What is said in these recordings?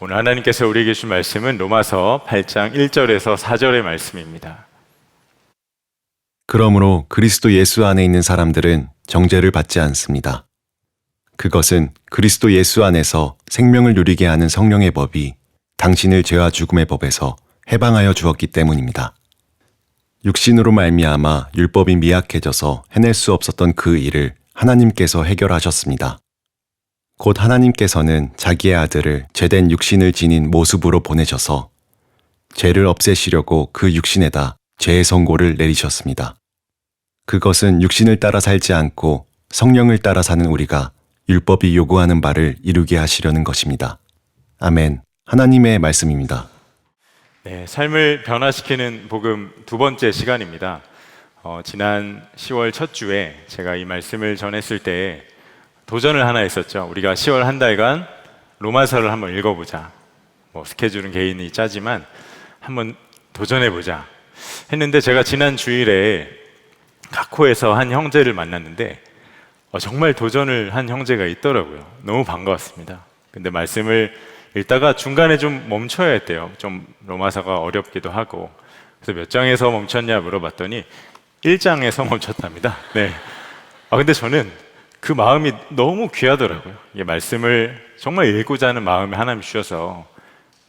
오늘 하나님께서 우리에게 주신 말씀은 로마서 8장 1절에서 4절의 말씀입니다. 그러므로 그리스도 예수 안에 있는 사람들은 정죄를 받지 않습니다. 그것은 그리스도 예수 안에서 생명을 누리게 하는 성령의 법이 당신을 죄와 죽음의 법에서 해방하여 주었기 때문입니다. 육신으로 말미암아 율법이 미약해져서 해낼 수 없었던 그 일을 하나님께서 해결하셨습니다. 곧 하나님께서는 자기의 아들을 죄된 육신을 지닌 모습으로 보내셔서 죄를 없애시려고 그 육신에다 죄의 선고를 내리셨습니다. 그것은 육신을 따라 살지 않고 성령을 따라 사는 우리가 율법이 요구하는 바를 이루게 하시려는 것입니다. 아멘. 하나님의 말씀입니다. 네, 삶을 변화시키는 복음 두 번째 시간입니다. 지난 10월 첫 주에 제가 이 말씀을 전했을 때 도전을 하나 했었죠. 우리가 10월 한 달간 로마서를 한번 읽어보자. 스케줄은 개인이 짜지만 한번 도전해보자 했는데, 제가 지난 주일에 가코에서 한 형제를 만났는데 정말 도전을 한 형제가 있더라고요. 너무 반가웠습니다. 근데 말씀을 읽다가 중간에 좀 멈춰야 했대요. 좀 로마서가 어렵기도 하고. 그래서 몇 장에서 멈췄냐 물어봤더니 1장에서 멈췄답니다. 네. 근데 저는 그 마음이 너무 귀하더라고요. 이 말씀을 정말 읽고자 하는 마음이 하나님 주셔서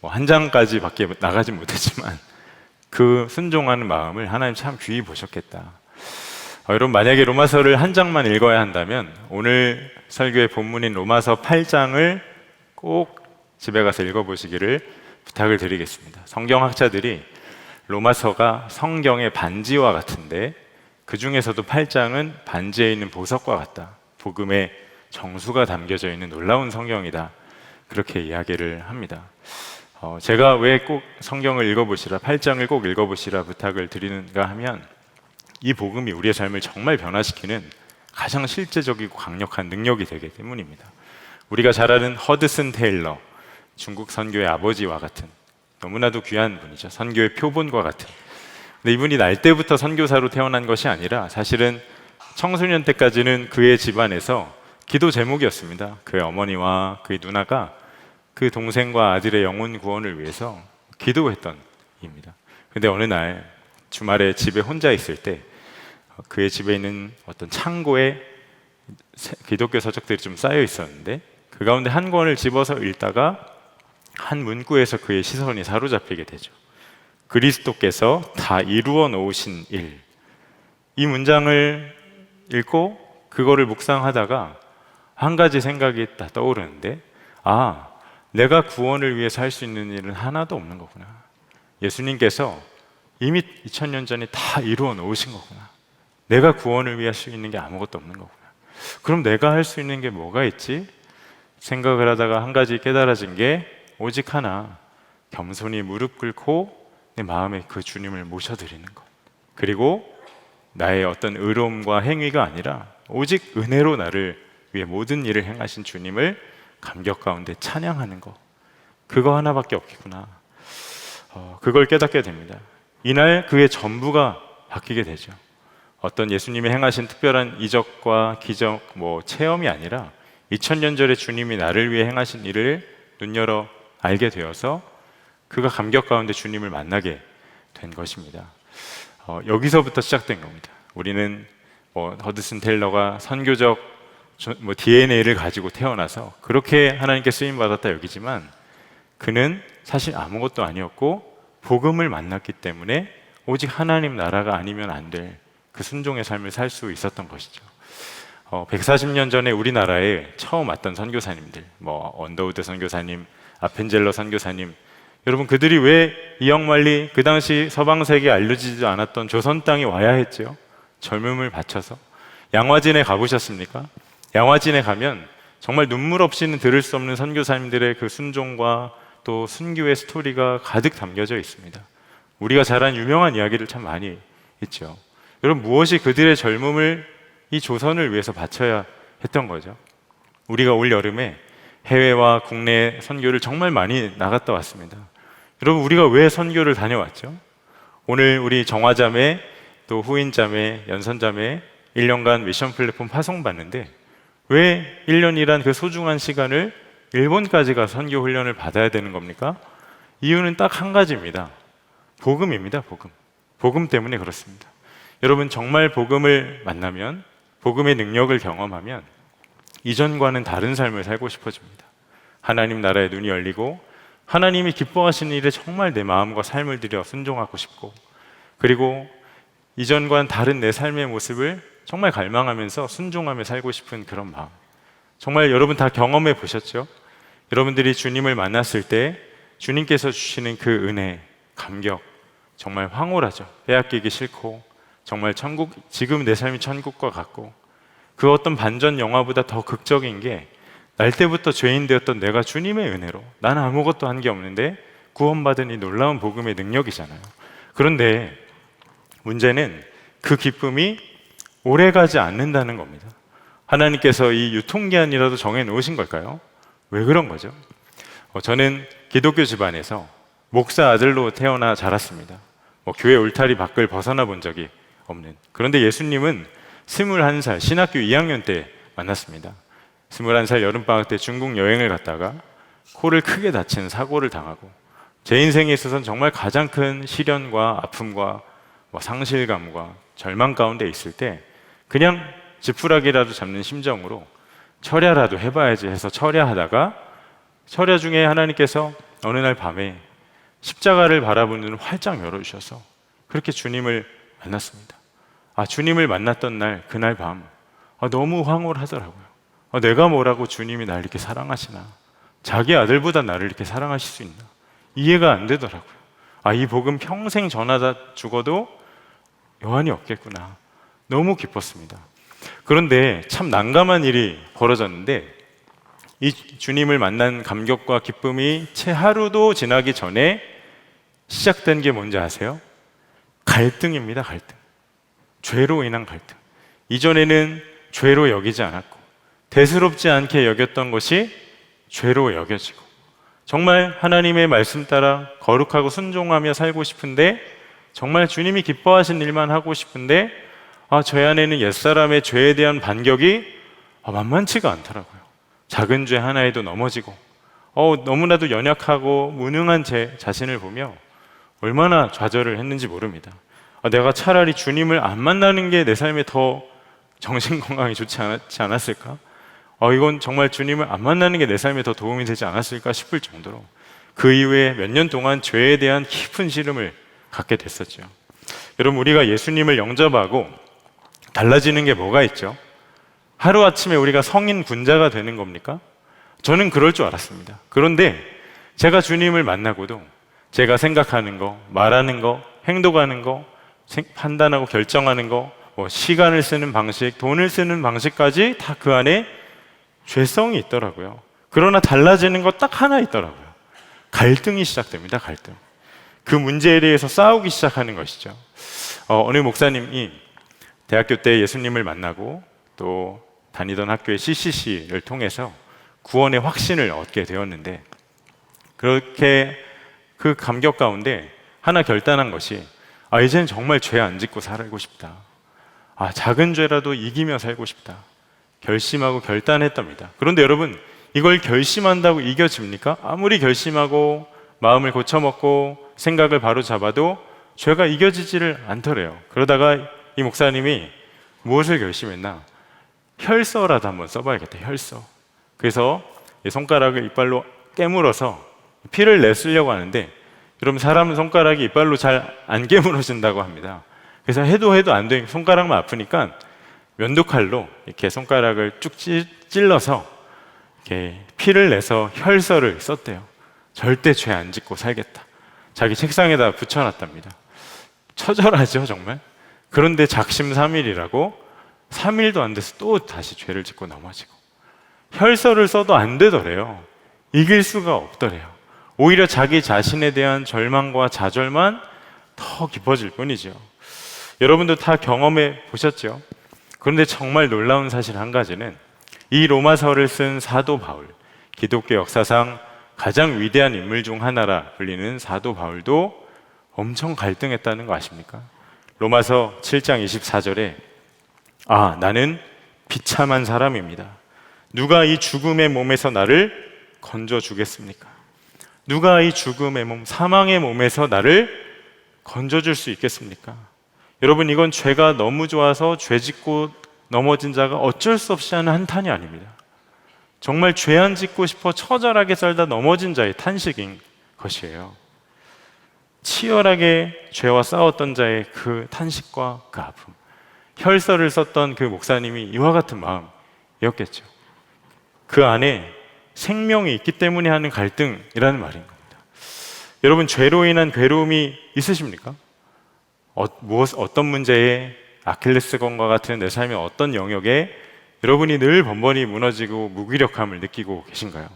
한 장까지 밖에 나가지 못했지만 그 순종하는 마음을 하나님 참 귀히 보셨겠다. 여러분, 만약에 로마서를 한 장만 읽어야 한다면 오늘 설교의 본문인 로마서 8장을 꼭 집에 가서 읽어보시기를 부탁을 드리겠습니다. 성경학자들이 로마서가 성경의 반지와 같은데 그 중에서도 8장은 반지에 있는 보석과 같다. 복음의 정수가 담겨져 있는 놀라운 성경이다. 그렇게 이야기를 합니다. 제가 왜 꼭 성경을 읽어보시라, 8장을 꼭 읽어보시라 부탁을 드리는가 하면, 이 복음이 우리의 삶을 정말 변화시키는 가장 실제적이고 강력한 능력이 되기 때문입니다. 우리가 잘 아는 허드슨 테일러, 중국 선교의 아버지와 같은, 너무나도 귀한 분이죠. 선교의 표본과 같은. 근데 이분이 날 때부터 선교사로 태어난 것이 아니라 사실은 청소년 때까지는 그의 집안에서 기도 제목이었습니다. 그의 어머니와 그의 누나가 그 동생과 아들의 영혼 구원을 위해서 기도했던 입니다. 근데 어느 날 주말에 집에 혼자 있을 때 그의 집에 있는 어떤 창고에 기독교 서적들이 좀 쌓여 있었는데, 그 가운데 한 권을 집어서 읽다가 한 문구에서 그의 시선이 사로잡히게 되죠. 그리스도께서 다 이루어 놓으신 일. 이 문장을 읽고 그거를 묵상하다가 한 가지 생각이 딱 떠오르는데, 내가 구원을 위해서 할 수 있는 일은 하나도 없는 거구나. 예수님께서 이미 2000년 전에 다 이루어 놓으신 거구나. 내가 구원을 위해 할 수 있는 게 아무것도 없는 거구나. 그럼 내가 할 수 있는 게 뭐가 있지? 생각을 하다가 한 가지 깨달아진 게 오직 하나, 겸손히 무릎 꿇고 내 마음에 그 주님을 모셔드리는 것. 그리고 나의 어떤 의로움과 행위가 아니라 오직 은혜로 나를 위해 모든 일을 행하신 주님을 감격 가운데 찬양하는 것. 그거 하나밖에 없겠구나. 그걸 깨닫게 됩니다. 이날 그의 전부가 바뀌게 되죠. 어떤 예수님이 행하신 특별한 이적과 기적, 체험이 아니라 2000년 전에 주님이 나를 위해 행하신 일을 눈여러 알게 되어서 그가 감격 가운데 주님을 만나게 된 것입니다. 여기서부터 시작된 겁니다. 우리는 허드슨 테일러가 선교적 DNA를 가지고 태어나서 그렇게 하나님께 쓰임받았다 여기지만, 그는 사실 아무것도 아니었고 복음을 만났기 때문에 오직 하나님 나라가 아니면 안 될 그 순종의 삶을 살 수 있었던 것이죠. 140년 전에 우리나라에 처음 왔던 선교사님들, 언더우드 선교사님, 아펜젤러 선교사님, 여러분, 그들이 왜 이역만리, 그 당시 서방 세계에 알려지지도 않았던 조선 땅에 와야 했죠? 젊음을 바쳐서. 양화진에 가보셨습니까? 양화진에 가면 정말 눈물 없이는 들을 수 없는 선교사님들의 그 순종과 또 순교의 스토리가 가득 담겨져 있습니다. 우리가 잘 아는 유명한 이야기를 참 많이 있죠. 여러분, 무엇이 그들의 젊음을 이 조선을 위해서 바쳐야 했던 거죠? 우리가 올 여름에 해외와 국내 선교를 정말 많이 나갔다 왔습니다. 여러분, 우리가 왜 선교를 다녀왔죠? 오늘 우리 정화자매, 또 후인자매, 연선자매 1년간 미션 플랫폼 파송받는데 왜 1년이란 그 소중한 시간을 일본까지 가서 선교 훈련을 받아야 되는 겁니까? 이유는 딱 한 가지입니다. 복음입니다. 복음. 복음 때문에 그렇습니다. 여러분, 정말 복음을 만나면, 복음의 능력을 경험하면 이전과는 다른 삶을 살고 싶어집니다. 하나님 나라의 눈이 열리고 하나님이 기뻐하시는 일에 정말 내 마음과 삶을 들여 순종하고 싶고, 그리고 이전과는 다른 내 삶의 모습을 정말 갈망하면서 순종하며 살고 싶은 그런 마음. 정말 여러분 다 경험해 보셨죠? 여러분들이 주님을 만났을 때 주님께서 주시는 그 은혜, 감격, 정말 황홀하죠. 빼앗기기 싫고, 정말 천국, 지금 내 삶이 천국과 같고, 그 어떤 반전 영화보다 더 극적인 게, 날 때부터 죄인 되었던 내가 주님의 은혜로, 나는 아무것도 한 게 없는데 구원받은 이 놀라운 복음의 능력이잖아요. 그런데 문제는 그 기쁨이 오래가지 않는다는 겁니다. 하나님께서 이 유통기한이라도 정해 놓으신 걸까요? 왜 그런 거죠? 저는 기독교 집안에서 목사 아들로 태어나 자랐습니다. 교회 울타리 밖을 벗어나 본 적이 없는. 그런데 예수님은 21살 신학교 2학년 때 만났습니다. 21살 여름방학 때 중국 여행을 갔다가 코를 크게 다치는 사고를 당하고, 제 인생에 있어서는 정말 가장 큰 시련과 아픔과 상실감과 절망 가운데 있을 때 그냥 지푸라기라도 잡는 심정으로 철야라도 해봐야지 해서 철야하다가, 철야 중에 하나님께서 어느 날 밤에 십자가를 바라보는 눈을 활짝 열어주셔서 그렇게 주님을 만났습니다. 주님을 만났던 날, 그날 밤 너무 황홀하더라고요. 내가 뭐라고 주님이 나를 이렇게 사랑하시나, 자기 아들보다 나를 이렇게 사랑하실 수 있나, 이해가 안 되더라고요. 이 복음 평생 전하다 죽어도 여한이 없겠구나. 너무 기뻤습니다. 그런데 참 난감한 일이 벌어졌는데, 이 주님을 만난 감격과 기쁨이 채 하루도 지나기 전에 시작된 게 뭔지 아세요? 갈등입니다. 갈등. 죄로 인한 갈등. 이전에는 죄로 여기지 않았고 대수롭지 않게 여겼던 것이 죄로 여겨지고, 정말 하나님의 말씀 따라 거룩하고 순종하며 살고 싶은데, 정말 주님이 기뻐하신 일만 하고 싶은데 저 안에는 옛사람의 죄에 대한 반격이 만만치가 않더라고요. 작은 죄 하나에도 넘어지고, 너무나도 연약하고 무능한 제 자신을 보며 얼마나 좌절을 했는지 모릅니다. 내가 차라리 주님을 안 만나는 게 내 삶에 더 정신건강에 좋지 않았을까? 이건 정말 주님을 안 만나는 게 내 삶에 더 도움이 되지 않았을까 싶을 정도로 그 이후에 몇 년 동안 죄에 대한 깊은 시름을 갖게 됐었죠. 여러분, 우리가 예수님을 영접하고 달라지는 게 뭐가 있죠? 하루아침에 우리가 성인 군자가 되는 겁니까? 저는 그럴 줄 알았습니다. 그런데 제가 주님을 만나고도 제가 생각하는 거, 말하는 거, 행동하는 거, 판단하고 결정하는 거, 시간을 쓰는 방식, 돈을 쓰는 방식까지 다 그 안에 죄성이 있더라고요. 그러나 달라지는 거 딱 하나 있더라고요. 갈등이 시작됩니다. 갈등. 그 문제에 대해서 싸우기 시작하는 것이죠. 어느 목사님이 대학교 때 예수님을 만나고 또 다니던 학교의 CCC를 통해서 구원의 확신을 얻게 되었는데, 그렇게 그 감격 가운데 하나 결단한 것이 이제는 정말 죄 안 짓고 살고 싶다. 작은 죄라도 이기며 살고 싶다. 결심하고 결단했답니다. 그런데 여러분, 이걸 결심한다고 이겨집니까? 아무리 결심하고 마음을 고쳐먹고 생각을 바로 잡아도 죄가 이겨지지를 않더래요. 그러다가 이 목사님이 무엇을 결심했나? 혈서라도 한번 써봐야겠다. 혈서. 그래서 손가락을 이빨로 깨물어서 피를 내쓰려고 하는데, 여러분, 사람은 손가락이 이빨로 잘 안 깨물어진다고 합니다. 그래서 해도 안 되니까 손가락만 아프니까 면도칼로 이렇게 손가락을 쭉 찔러서 이렇게 피를 내서 혈서를 썼대요. 절대 죄 안 짓고 살겠다. 자기 책상에다 붙여놨답니다. 처절하죠, 정말. 그런데 작심삼일이라고 3일도 안 돼서 또 다시 죄를 짓고 넘어지고, 혈서를 써도 안 되더래요. 이길 수가 없더래요. 오히려 자기 자신에 대한 절망과 좌절만 더 깊어질 뿐이죠. 여러분도 다 경험해 보셨죠? 그런데 정말 놀라운 사실 한 가지는, 이 로마서를 쓴 사도 바울, 기독교 역사상 가장 위대한 인물 중 하나라 불리는 사도 바울도 엄청 갈등했다는 거 아십니까? 로마서 7장 24절에 나는 비참한 사람입니다. 누가 이 죽음의 몸에서 나를 건져주겠습니까? 누가 이 죽음의 몸, 사망의 몸에서 나를 건져줄 수 있겠습니까? 여러분, 이건 죄가 너무 좋아서 죄 짓고 넘어진 자가 어쩔 수 없이 하는 한탄이 아닙니다. 정말 죄 안 짓고 싶어 처절하게 살다 넘어진 자의 탄식인 것이에요. 치열하게 죄와 싸웠던 자의 그 탄식과 그 아픔, 혈서를 썼던 그 목사님이 이와 같은 마음이었겠죠. 그 안에 생명이 있기 때문에 하는 갈등이라는 말인 겁니다. 여러분, 죄로 인한 괴로움이 있으십니까? 어떤 문제에, 아킬레스건과 같은 내 삶의 어떤 영역에 여러분이 늘 번번이 무너지고 무기력함을 느끼고 계신가요?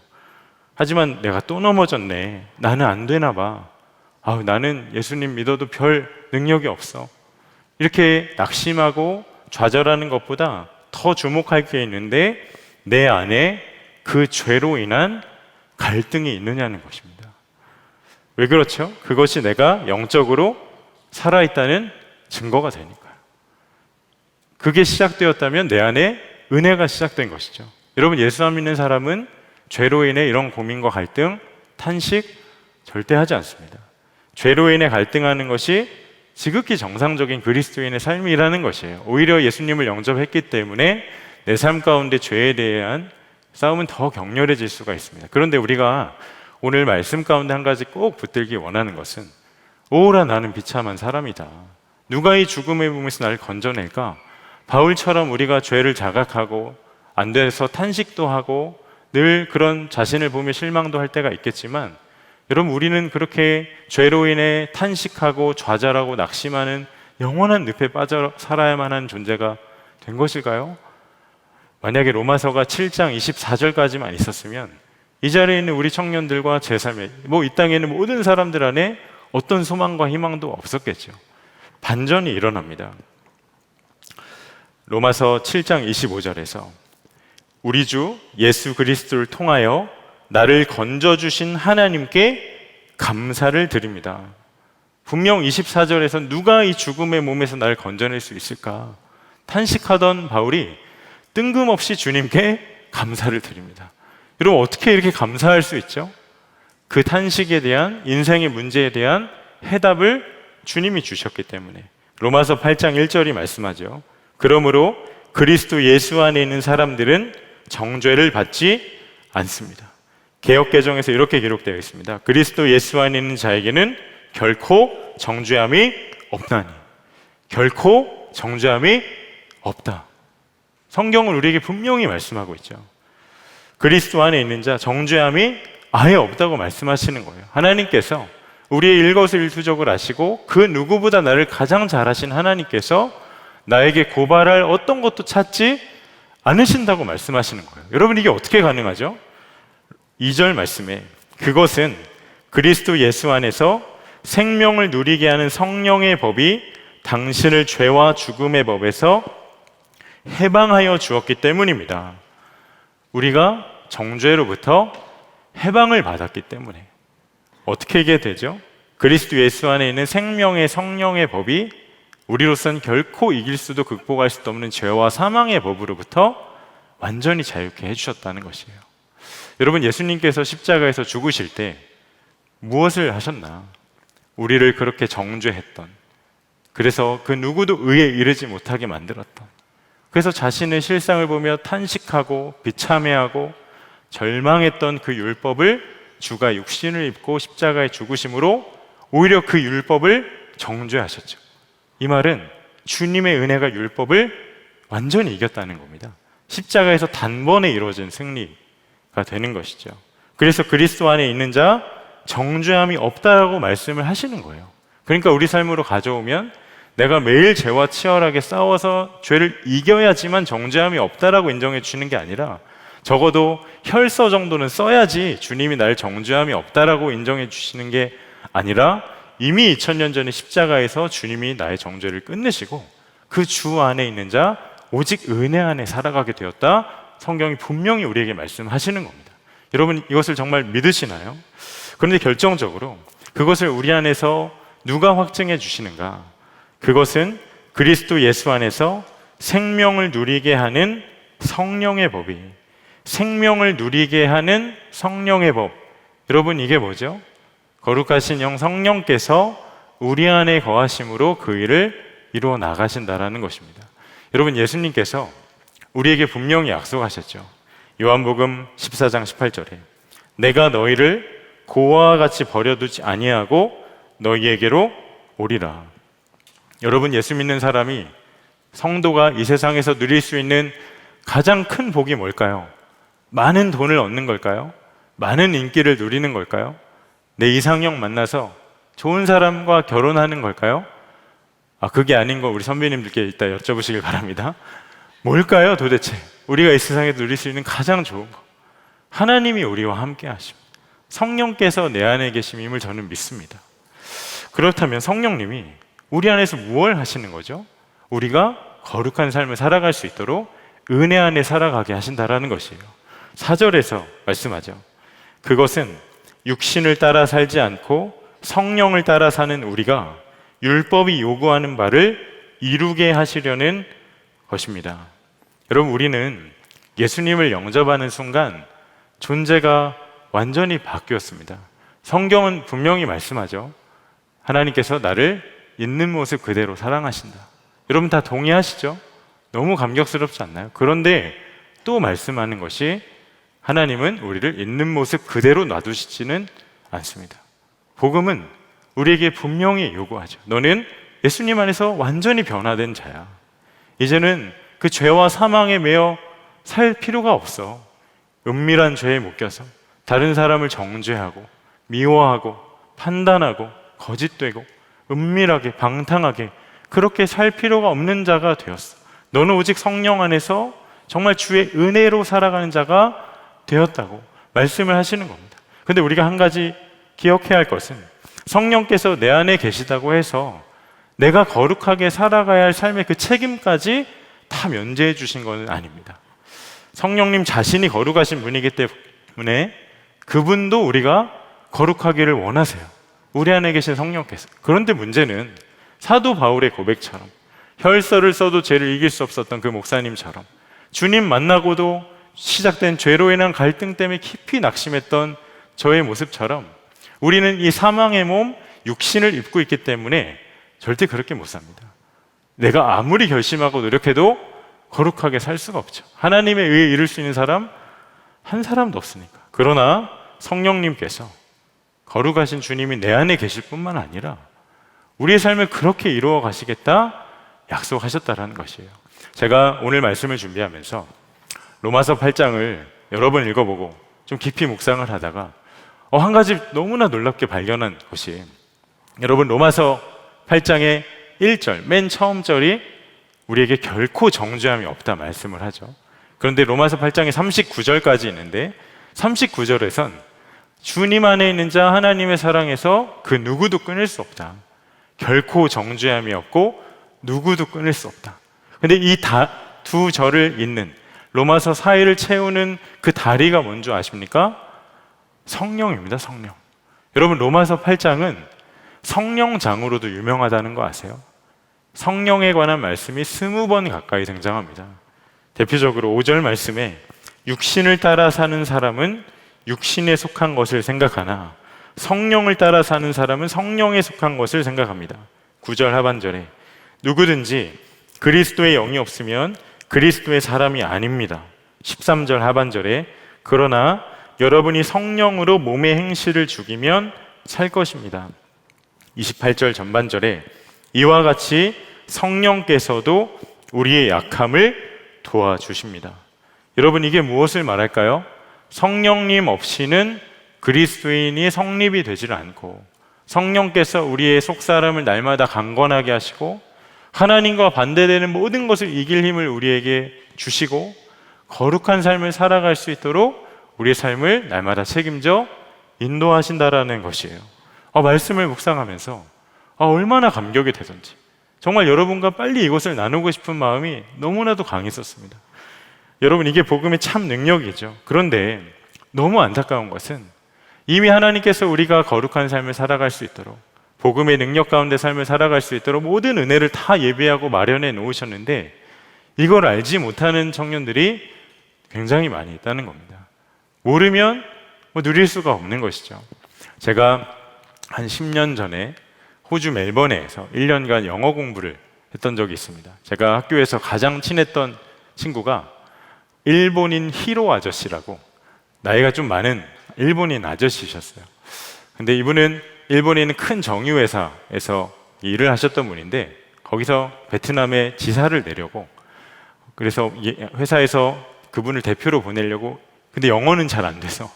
하지만 내가 또 넘어졌네, 나는 안 되나 봐, 나는 예수님 믿어도 별 능력이 없어, 이렇게 낙심하고 좌절하는 것보다 더 주목할 게 있는데 내 안에 그 죄로 인한 갈등이 있느냐는 것입니다. 왜 그렇죠? 그것이 내가 영적으로 살아있다는 증거가 되니까요. 그게 시작되었다면 내 안에 은혜가 시작된 것이죠. 여러분, 예수 안 믿는 사람은 죄로 인해 이런 고민과 갈등, 탄식 절대 하지 않습니다. 죄로 인해 갈등하는 것이 지극히 정상적인 그리스도인의 삶이라는 것이에요. 오히려 예수님을 영접했기 때문에 내 삶 가운데 죄에 대한 싸움은 더 격렬해질 수가 있습니다. 그런데 우리가 오늘 말씀 가운데 한 가지 꼭 붙들기 원하는 것은, 오라 나는 비참한 사람이다, 누가 이 죽음의 몸에서 나를 건져낼까? 바울처럼 우리가 죄를 자각하고 안 돼서 탄식도 하고 늘 그런 자신을 보며 실망도 할 때가 있겠지만, 여러분, 우리는 그렇게 죄로 인해 탄식하고 좌절하고 낙심하는 영원한 늪에 빠져 살아야만 하는 존재가 된 것일까요? 만약에 로마서가 7장 24절까지만 있었으면 이 자리에 있는 우리 청년들과 제 삶에, 이 땅에 있는 모든 사람들 안에 어떤 소망과 희망도 없었겠죠. 반전이 일어납니다. 로마서 7장 25절에서 우리 주 예수 그리스도를 통하여 나를 건져주신 하나님께 감사를 드립니다. 분명 24절에서 누가 이 죽음의 몸에서 나를 건져낼 수 있을까 탄식하던 바울이 뜬금없이 주님께 감사를 드립니다. 여러분, 어떻게 이렇게 감사할 수 있죠? 그 탄식에 대한, 인생의 문제에 대한 해답을 주님이 주셨기 때문에. 로마서 8장 1절이 말씀하죠. 그러므로 그리스도 예수 안에 있는 사람들은 정죄를 받지 않습니다. 개역개정에서 이렇게 기록되어 있습니다. 그리스도 예수 안에 있는 자에게는 결코 정죄함이 없나니. 결코 정죄함이 없다. 성경은 우리에게 분명히 말씀하고 있죠. 그리스도 안에 있는 자, 정죄함이 아예 없다고 말씀하시는 거예요. 하나님께서 우리의 일거수일투족을 아시고 그 누구보다 나를 가장 잘 아신 하나님께서 나에게 고발할 어떤 것도 찾지 않으신다고 말씀하시는 거예요. 여러분, 이게 어떻게 가능하죠? 2절 말씀에 그것은 그리스도 예수 안에서 생명을 누리게 하는 성령의 법이 당신을 죄와 죽음의 법에서 해방하여 주었기 때문입니다. 우리가 정죄로부터 해방을 받았기 때문에. 어떻게 이게 되죠? 그리스도 예수 안에 있는 생명의 성령의 법이 우리로서는 결코 이길 수도 극복할 수도 없는 죄와 사망의 법으로부터 완전히 자유케 해주셨다는 것이에요. 여러분, 예수님께서 십자가에서 죽으실 때 무엇을 하셨나? 우리를 그렇게 정죄했던, 그래서 그 누구도 의에 이르지 못하게 만들었던, 그래서 자신의 실상을 보며 탄식하고 비참해하고 절망했던 그 율법을 주가 육신을 입고 십자가에 죽으심으로 오히려 그 율법을 정죄하셨죠. 이 말은 주님의 은혜가 율법을 완전히 이겼다는 겁니다. 십자가에서 단번에 이루어진 승리가 되는 것이죠. 그래서 그리스도 안에 있는 자 정죄함이 없다라고 말씀을 하시는 거예요. 그러니까 우리 삶으로 가져오면 내가 매일 죄와 치열하게 싸워서 죄를 이겨야지만 정죄함이 없다라고 인정해 주시는 게 아니라, 적어도 혈서 정도는 써야지 주님이 날 정죄함이 없다라고 인정해 주시는 게 아니라, 이미 2000년 전에 십자가에서 주님이 나의 정죄를 끝내시고 그 주 안에 있는 자 오직 은혜 안에 살아가게 되었다, 성경이 분명히 우리에게 말씀하시는 겁니다. 여러분, 이것을 정말 믿으시나요? 그런데 결정적으로 그것을 우리 안에서 누가 확증해 주시는가? 그것은 그리스도 예수 안에서 생명을 누리게 하는 성령의 법이, 생명을 누리게 하는 성령의 법. 여러분, 이게 뭐죠? 거룩하신 영 성령께서 우리 안에 거하심으로 그 일을 이루어 나가신다라는 것입니다. 여러분, 예수님께서 우리에게 분명히 약속하셨죠. 요한복음 14장 18절에 내가 너희를 고아와 같이 버려두지 아니하고 너희에게로 오리라. 여러분, 예수 믿는 사람이, 성도가 이 세상에서 누릴 수 있는 가장 큰 복이 뭘까요? 많은 돈을 얻는 걸까요? 많은 인기를 누리는 걸까요? 내 이상형 만나서 좋은 사람과 결혼하는 걸까요? 그게 아닌 거 우리 선배님들께 이따 여쭤보시길 바랍니다. 뭘까요, 도대체? 우리가 이 세상에 누릴 수 있는 가장 좋은 거. 하나님이 우리와 함께 하심, 성령께서 내 안에 계심임을 저는 믿습니다. 그렇다면 성령님이 우리 안에서 무엇을 하시는 거죠? 우리가 거룩한 삶을 살아갈 수 있도록 은혜 안에 살아가게 하신다라는 것이에요. 4절에서 말씀하죠. 그것은 육신을 따라 살지 않고 성령을 따라 사는 우리가 율법이 요구하는 바를 이루게 하시려는 것입니다. 여러분, 우리는 예수님을 영접하는 순간 존재가 완전히 바뀌었습니다. 성경은 분명히 말씀하죠. 하나님께서 나를 있는 모습 그대로 사랑하신다. 여러분 다 동의하시죠? 너무 감격스럽지 않나요? 그런데 또 말씀하는 것이 하나님은 우리를 있는 모습 그대로 놔두시지는 않습니다. 복음은 우리에게 분명히 요구하죠. 너는 예수님 안에서 완전히 변화된 자야. 이제는 그 죄와 사망에 매여 살 필요가 없어. 은밀한 죄에 묶여서 다른 사람을 정죄하고 미워하고 판단하고 거짓되고 은밀하게 방탕하게 그렇게 살 필요가 없는 자가 되었어. 너는 오직 성령 안에서 정말 주의 은혜로 살아가는 자가 되었다고 말씀을 하시는 겁니다. 근데 우리가 한 가지 기억해야 할 것은 성령께서 내 안에 계시다고 해서 내가 거룩하게 살아가야 할 삶의 그 책임까지 다 면제해 주신 것은 아닙니다. 성령님 자신이 거룩하신 분이기 때문에 그분도 우리가 거룩하기를 원하세요. 우리 안에 계신 성령께서. 그런데 문제는 사도 바울의 고백처럼 혈서를 써도 죄를 이길 수 없었던 그 목사님처럼 주님 만나고도 시작된 죄로 인한 갈등 때문에 깊이 낙심했던 저의 모습처럼 우리는 이 사망의 몸, 육신을 입고 있기 때문에 절대 그렇게 못 삽니다. 내가 아무리 결심하고 노력해도 거룩하게 살 수가 없죠. 하나님의 의에 이룰 수 있는 사람 한 사람도 없으니까. 그러나 성령님께서 거룩하신 주님이 내 안에 계실 뿐만 아니라 우리의 삶을 그렇게 이루어 가시겠다 약속하셨다라는 것이에요. 제가 오늘 말씀을 준비하면서 로마서 8장을 여러 번 읽어보고 좀 깊이 묵상을 하다가 한 가지 너무나 놀랍게 발견한 것이, 여러분 로마서 8장의 1절 맨 처음 절이 우리에게 결코 정죄함이 없다 말씀을 하죠. 그런데 로마서 8장의 39절까지 있는데 39절에선 주님 안에 있는 자 하나님의 사랑에서 그 누구도 끊을 수 없다. 결코 정죄함이 없고 누구도 끊을 수 없다. 근데 이 두 절을 잇는 로마서 사이를 채우는 그 다리가 뭔지 아십니까? 성령입니다. 성령. 여러분 로마서 8장은 성령장으로도 유명하다는 거 아세요? 성령에 관한 말씀이 20번 가까이 등장합니다. 대표적으로 5절 말씀에 육신을 따라 사는 사람은 육신에 속한 것을 생각하나 성령을 따라 사는 사람은 성령에 속한 것을 생각합니다. 9절 하반절에 누구든지 그리스도의 영이 없으면 그리스도의 사람이 아닙니다. 13절 하반절에 그러나 여러분이 성령으로 몸의 행실을 죽이면 살 것입니다. 28절 전반절에 이와 같이 성령께서도 우리의 약함을 도와주십니다. 여러분 이게 무엇을 말할까요? 성령님 없이는 그리스도인이 성립이 되질 않고 성령께서 우리의 속사람을 날마다 강건하게 하시고 하나님과 반대되는 모든 것을 이길 힘을 우리에게 주시고 거룩한 삶을 살아갈 수 있도록 우리의 삶을 날마다 책임져 인도하신다라는 것이에요. 말씀을 묵상하면서 얼마나 감격이 되던지 정말 여러분과 빨리 이것을 나누고 싶은 마음이 너무나도 강했었습니다. 여러분 이게 복음의 참 능력이죠. 그런데 너무 안타까운 것은 이미 하나님께서 우리가 거룩한 삶을 살아갈 수 있도록 복음의 능력 가운데 삶을 살아갈 수 있도록 모든 은혜를 다 예비하고 마련해 놓으셨는데 이걸 알지 못하는 청년들이 굉장히 많이 있다는 겁니다. 모르면 누릴 수가 없는 것이죠. 제가 한 10년 전에 호주 멜번에서 1년간 영어 공부를 했던 적이 있습니다. 제가 학교에서 가장 친했던 친구가 일본인 히로 아저씨라고 나이가 좀 많은 일본인 아저씨셨어요. 근데 이분은 일본에 있는 큰 정유회사에서 일을 하셨던 분인데 거기서 베트남에 지사를 내려고, 그래서 회사에서 그분을 대표로 보내려고, 근데 영어는 잘 안 돼서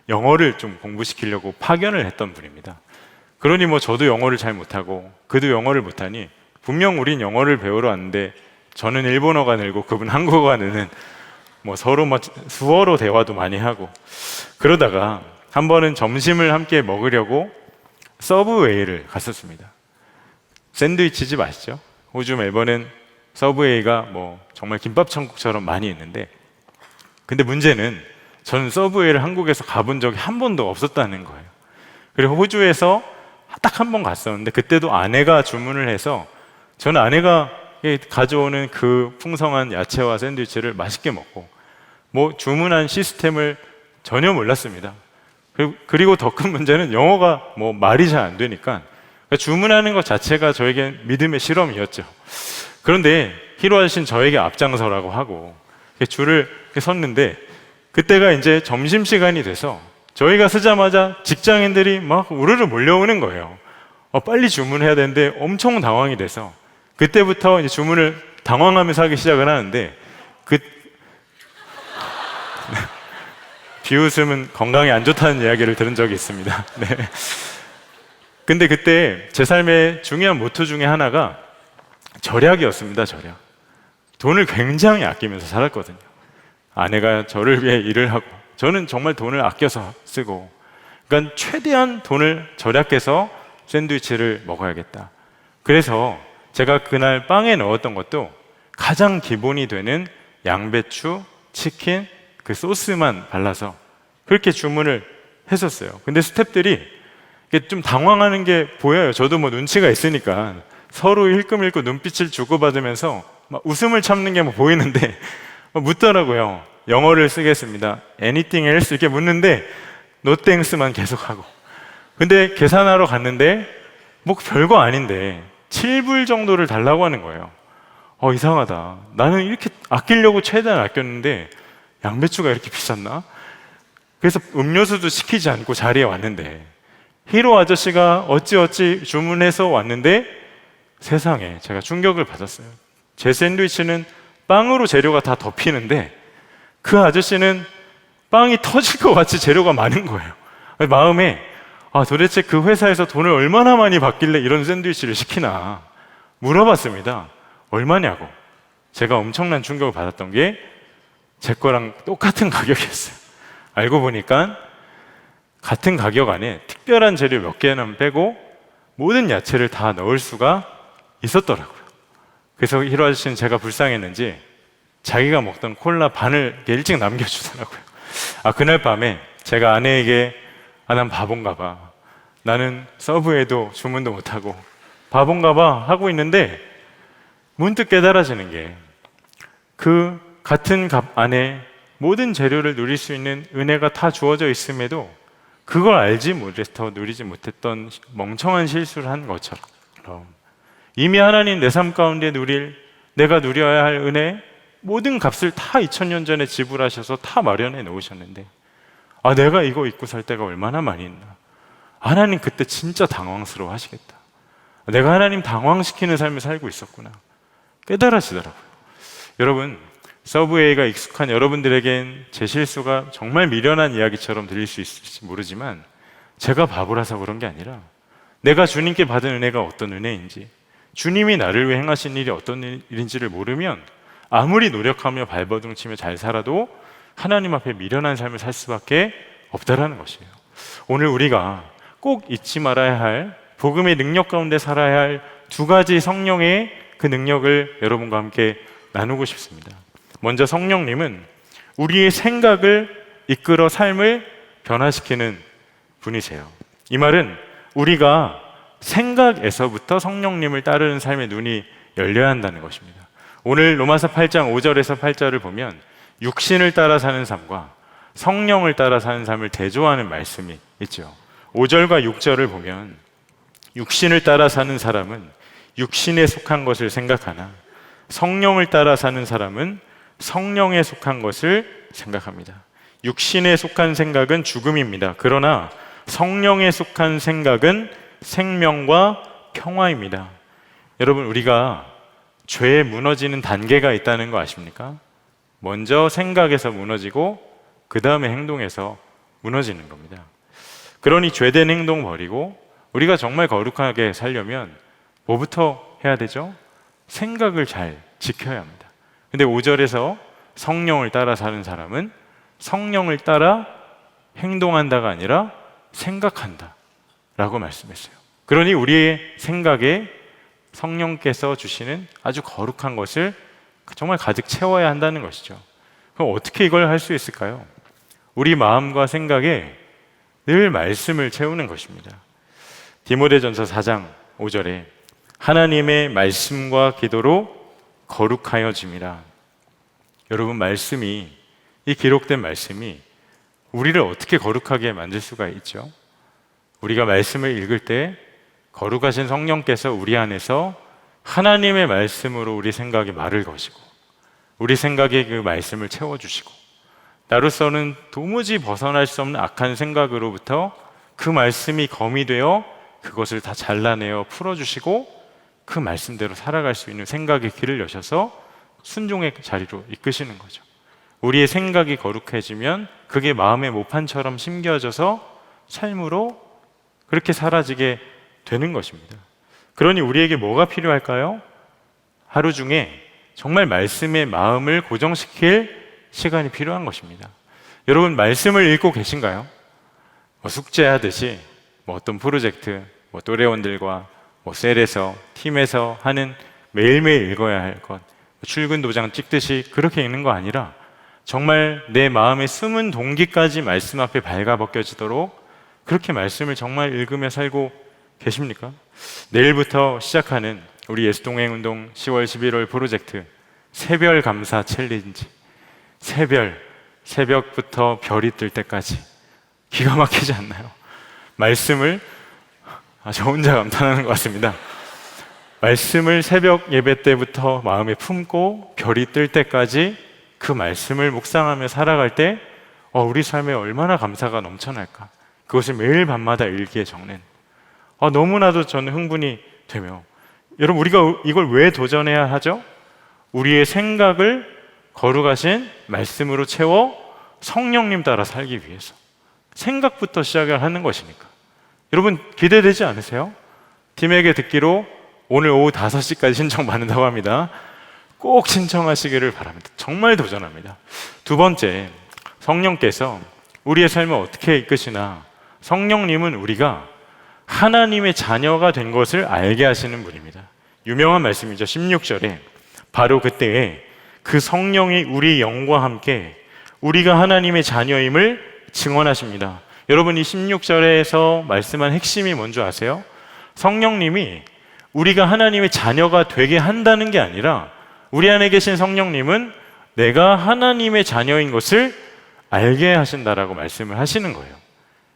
영어를 좀 공부시키려고 파견을 했던 분입니다. 그러니 저도 영어를 잘 못하고 그도 영어를 못하니 분명 우린 영어를 배우러 왔는데 저는 일본어가 늘고 그분 한국어가 느는 서로 수어로 대화도 많이 하고, 그러다가 한 번은 점심을 함께 먹으려고 서브웨이를 갔었습니다. 샌드위치 집 아시죠? 호주 멜번은 서브웨이가 정말 김밥 천국처럼 많이 있는데, 근데 문제는 저는 서브웨이를 한국에서 가본 적이 한 번도 없었다는 거예요. 그리고 호주에서 딱 한 번 갔었는데 그때도 아내가 주문을 해서 저는 아내가 가져오는 그 풍성한 야채와 샌드위치를 맛있게 먹고 주문한 시스템을 전혀 몰랐습니다. 그리고 더 큰 문제는 영어가 말이 잘 안 되니까 주문하는 것 자체가 저에겐 믿음의 실험이었죠. 그런데 히로 아저씨는 저에게 앞장서라고 하고 줄을 섰는데, 그때가 이제 점심시간이 돼서 저희가 쓰자마자 직장인들이 막 우르르 몰려오는 거예요. 빨리 주문해야 되는데 엄청 당황이 돼서 그때부터 이제 주문을 당황하면서 하기 시작을 하는데, 비웃음은 건강에 안 좋다는 이야기를 들은 적이 있습니다. 네. 근데 그때 제 삶의 중요한 모토 중에 하나가 절약이었습니다. 절약. 돈을 굉장히 아끼면서 살았거든요. 아내가 저를 위해 일을 하고 저는 정말 돈을 아껴서 쓰고, 그러니까 최대한 돈을 절약해서 샌드위치를 먹어야겠다. 그래서 제가 그날 빵에 넣었던 것도 가장 기본이 되는 양배추, 치킨, 그 소스만 발라서 그렇게 주문을 했었어요. 근데 스태프들이 좀 당황하는 게 보여요. 저도 눈치가 있으니까 서로 힐끔힐끔 눈빛을 주고받으면서 막 웃음을 참는 게 보이는데 묻더라고요. 영어를 쓰겠습니다. Anything else? 이렇게 묻는데 No thanks만 계속하고, 근데 계산하러 갔는데 별거 아닌데 7불 정도를 달라고 하는 거예요. 이상하다. 나는 이렇게 아끼려고 최대한 아꼈는데 양배추가 이렇게 비쌌나? 그래서 음료수도 시키지 않고 자리에 왔는데 히로 아저씨가 어찌어찌 주문해서 왔는데 세상에 제가 충격을 받았어요. 제 샌드위치는 빵으로 재료가 다 덮이는데 그 아저씨는 빵이 터질 것 같이 재료가 많은 거예요. 마음에 도대체 그 회사에서 돈을 얼마나 많이 받길래 이런 샌드위치를 시키나 물어봤습니다. 얼마냐고. 제가 엄청난 충격을 받았던 게 제 거랑 똑같은 가격이었어요. 알고 보니까 같은 가격 안에 특별한 재료 몇 개는 빼고 모든 야채를 다 넣을 수가 있었더라고요. 그래서 히로 아저씨는 제가 불쌍했는지 자기가 먹던 콜라 반을 일찍 남겨주더라고요. 그날 밤에 제가 아내에게 난 바본가 봐. 나는 서브에도 주문도 못하고 바본가 봐 하고 있는데 문득 깨달아지는 게, 그 같은 값 안에 모든 재료를 누릴 수 있는 은혜가 다 주어져 있음에도 그걸 알지 못해서 누리지 못했던 멍청한 실수를 한 것처럼, 이미 하나님 내 삶 가운데 내가 누려야 할 은혜 모든 값을 다 2000년 전에 지불하셔서 다 마련해 놓으셨는데 내가 이거 입고 살 때가 얼마나 많이 있나. 하나님 그때 진짜 당황스러워 하시겠다. 내가 하나님 당황시키는 삶을 살고 있었구나 깨달아지더라고요. 여러분, 서브웨이가 익숙한 여러분들에겐 제 실수가 정말 미련한 이야기처럼 들릴 수 있을지 모르지만 제가 바보라서 그런 게 아니라 내가 주님께 받은 은혜가 어떤 은혜인지, 주님이 나를 위해 행하신 일이 어떤 일인지를 모르면 아무리 노력하며 발버둥치며 잘 살아도 하나님 앞에 미련한 삶을 살 수밖에 없다라는 것이에요. 오늘 우리가 꼭 잊지 말아야 할, 복음의 능력 가운데 살아야 할 두 가지 성령의 그 능력을 여러분과 함께 나누고 싶습니다. 먼저 성령님은 우리의 생각을 이끌어 삶을 변화시키는 분이세요. 이 말은 우리가 생각에서부터 성령님을 따르는 삶의 눈이 열려야 한다는 것입니다. 오늘 로마서 8장 5절에서 8절을 보면 육신을 따라 사는 삶과 성령을 따라 사는 삶을 대조하는 말씀이 있죠. 5절과 6절을 보면 육신을 따라 사는 사람은 육신에 속한 것을 생각하나 성령을 따라 사는 사람은 성령에 속한 것을 생각합니다. 육신에 속한 생각은 죽음입니다. 그러나 성령에 속한 생각은 생명과 평화입니다. 여러분, 우리가 죄에 무너지는 단계가 있다는 거 아십니까? 먼저 생각에서 무너지고 그 다음에 행동에서 무너지는 겁니다. 그러니 죄된 행동 버리고 우리가 정말 거룩하게 살려면 뭐부터 해야 되죠? 생각을 잘 지켜야 합니다. 근데 5절에서 성령을 따라 사는 사람은 성령을 따라 행동한다가 아니라 생각한다 라고 말씀했어요. 그러니 우리의 생각에 성령께서 주시는 아주 거룩한 것을 정말 가득 채워야 한다는 것이죠. 그럼 어떻게 이걸 할 수 있을까요? 우리 마음과 생각에 늘 말씀을 채우는 것입니다. 디모데전서 4장 5절에 하나님의 말씀과 기도로 거룩하여짐이라. 여러분, 이 기록된 말씀이 우리를 어떻게 거룩하게 만들 수가 있죠? 우리가 말씀을 읽을 때 거룩하신 성령께서 우리 안에서 하나님의 말씀으로 우리 생각에 말을 거시고 우리 생각에 그 말씀을 채워주시고 나로서는 도무지 벗어날 수 없는 악한 생각으로부터 그 말씀이 검이 되어 그것을 다 잘라내어 풀어주시고 그 말씀대로 살아갈 수 있는 생각의 길을 여셔서 순종의 자리로 이끄시는 거죠. 우리의 생각이 거룩해지면 그게 마음의 모판처럼 심겨져서 삶으로 그렇게 사라지게 되는 것입니다. 그러니 우리에게 뭐가 필요할까요? 하루 중에 정말 말씀의 마음을 고정시킬 시간이 필요한 것입니다. 여러분, 말씀을 읽고 계신가요? 숙제하듯이 어떤 프로젝트, 또래원들과 셀에서, 팀에서 하는 매일매일 읽어야 할 것, 출근 도장 찍듯이 그렇게 읽는 거 아니라 정말 내 마음의 숨은 동기까지 말씀 앞에 발가벗겨지도록 그렇게 말씀을 정말 읽으며 살고 계십니까? 내일부터 시작하는 우리 예수동행운동 10월 11월 프로젝트 새별 감사 챌린지, 새벽부터 별이 뜰 때까지 기가 막히지 않나요? 말씀을 저 혼자 감탄하는 것 같습니다. 말씀을 새벽 예배 때부터 마음에 품고 별이 뜰 때까지 그 말씀을 묵상하며 살아갈 때 우리 삶에 얼마나 감사가 넘쳐날까. 그것을 매일 밤마다 일기에 적는 너무나도 저는 흥분이 되며, 여러분, 우리가 이걸 왜 도전해야 하죠? 우리의 생각을 거룩하신 말씀으로 채워 성령님 따라 살기 위해서 생각부터 시작을 하는 것이니까. 여러분, 기대되지 않으세요? 팀에게 듣기로 오늘 오후 5시까지 신청받는다고 합니다. 꼭 신청하시기를 바랍니다. 정말 도전합니다. 두 번째, 성령께서 우리의 삶을 어떻게 이끄시나. 성령님은 우리가 하나님의 자녀가 된 것을 알게 하시는 분입니다. 유명한 말씀이죠. 16절에 바로 그때에 그 성령이 우리 영과 함께 우리가 하나님의 자녀임을 증언하십니다. 여러분, 이 16절에서 말씀한 핵심이 뭔지 아세요? 성령님이 우리가 하나님의 자녀가 되게 한다는 게 아니라 우리 안에 계신 성령님은 내가 하나님의 자녀인 것을 알게 하신다라고 말씀을 하시는 거예요.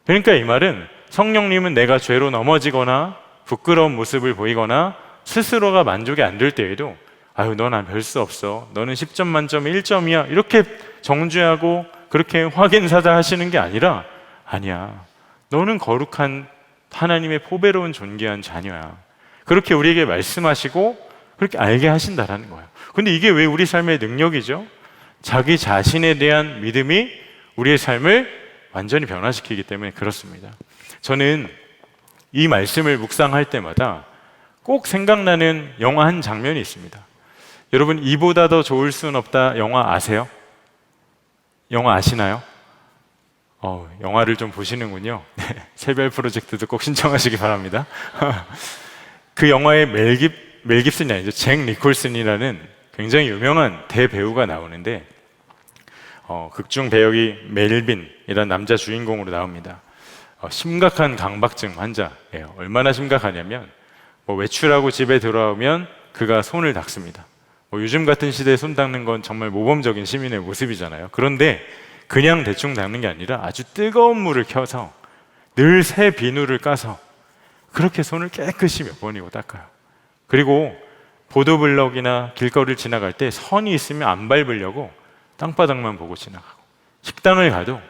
그러니까 이 말은 성령님은 내가 죄로 넘어지거나 부끄러운 모습을 보이거나 스스로가 만족이 안 될 때에도 넌 별 수 없어, 너는 10점 만점에 1점이야 이렇게 정죄하고 그렇게 확인사자 하시는 게 아니라 아니야, 너는 거룩한 하나님의 보배로운 존귀한 자녀야. 그렇게 우리에게 말씀하시고 그렇게 알게 하신다라는 거예요. 근데 이게 왜 우리 삶의 능력이죠? 자기 자신에 대한 믿음이 우리의 삶을 완전히 변화시키기 때문에 그렇습니다. 저는 이 말씀을 묵상할 때마다 꼭 생각나는 영화 한 장면이 있습니다. 여러분, 이보다 더 좋을 수는 없다 영화 아세요? 영화 아시나요? 영화를 좀 보시는군요. 새별 프로젝트도 꼭 신청하시기 바랍니다. 그 영화에 멜 깁슨이 아니죠. 잭 니콜슨이라는 굉장히 유명한 대배우가 나오는데 극중 배역이 멜빈이라는 남자 주인공으로 나옵니다. 심각한 강박증 환자예요. 얼마나 심각하냐면 외출하고 집에 들어오면 그가 손을 닦습니다. 뭐 요즘 같은 시대에 손 닦는 건 정말 모범적인 시민의 모습이잖아요. 그런데 그냥 대충 닦는 게 아니라 아주 뜨거운 물을 켜서 늘 새 비누를 까서 그렇게 손을 깨끗이 몇 번이고 닦아요. 그리고 보도블럭이나 길거리를 지나갈 때 선이 있으면 안 밟으려고 땅바닥만 보고 지나가고, 식당을 가도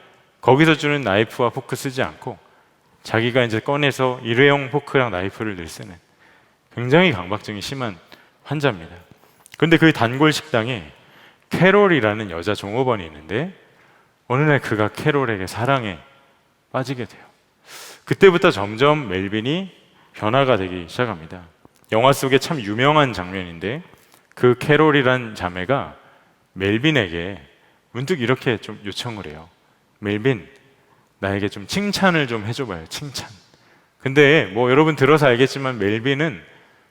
거기서 주는 나이프와 포크 쓰지 않고 자기가 이제 꺼내서 일회용 포크랑 나이프를 늘 쓰는 굉장히 강박증이 심한 환자입니다. 그런데 그 단골 식당에 캐롤이라는 여자 종업원이 있는데 어느 날 그가 캐롤에게 사랑에 빠지게 돼요. 그때부터 점점 멜빈이 변화가 되기 시작합니다. 영화 속에 참 유명한 장면인데 그 캐롤이란 자매가 멜빈에게 문득 이렇게 좀 요청을 해요. 멜빈, 나에게 좀 칭찬을 좀 해줘봐요. 칭찬. 근데 뭐 여러분 들어서 알겠지만 멜빈은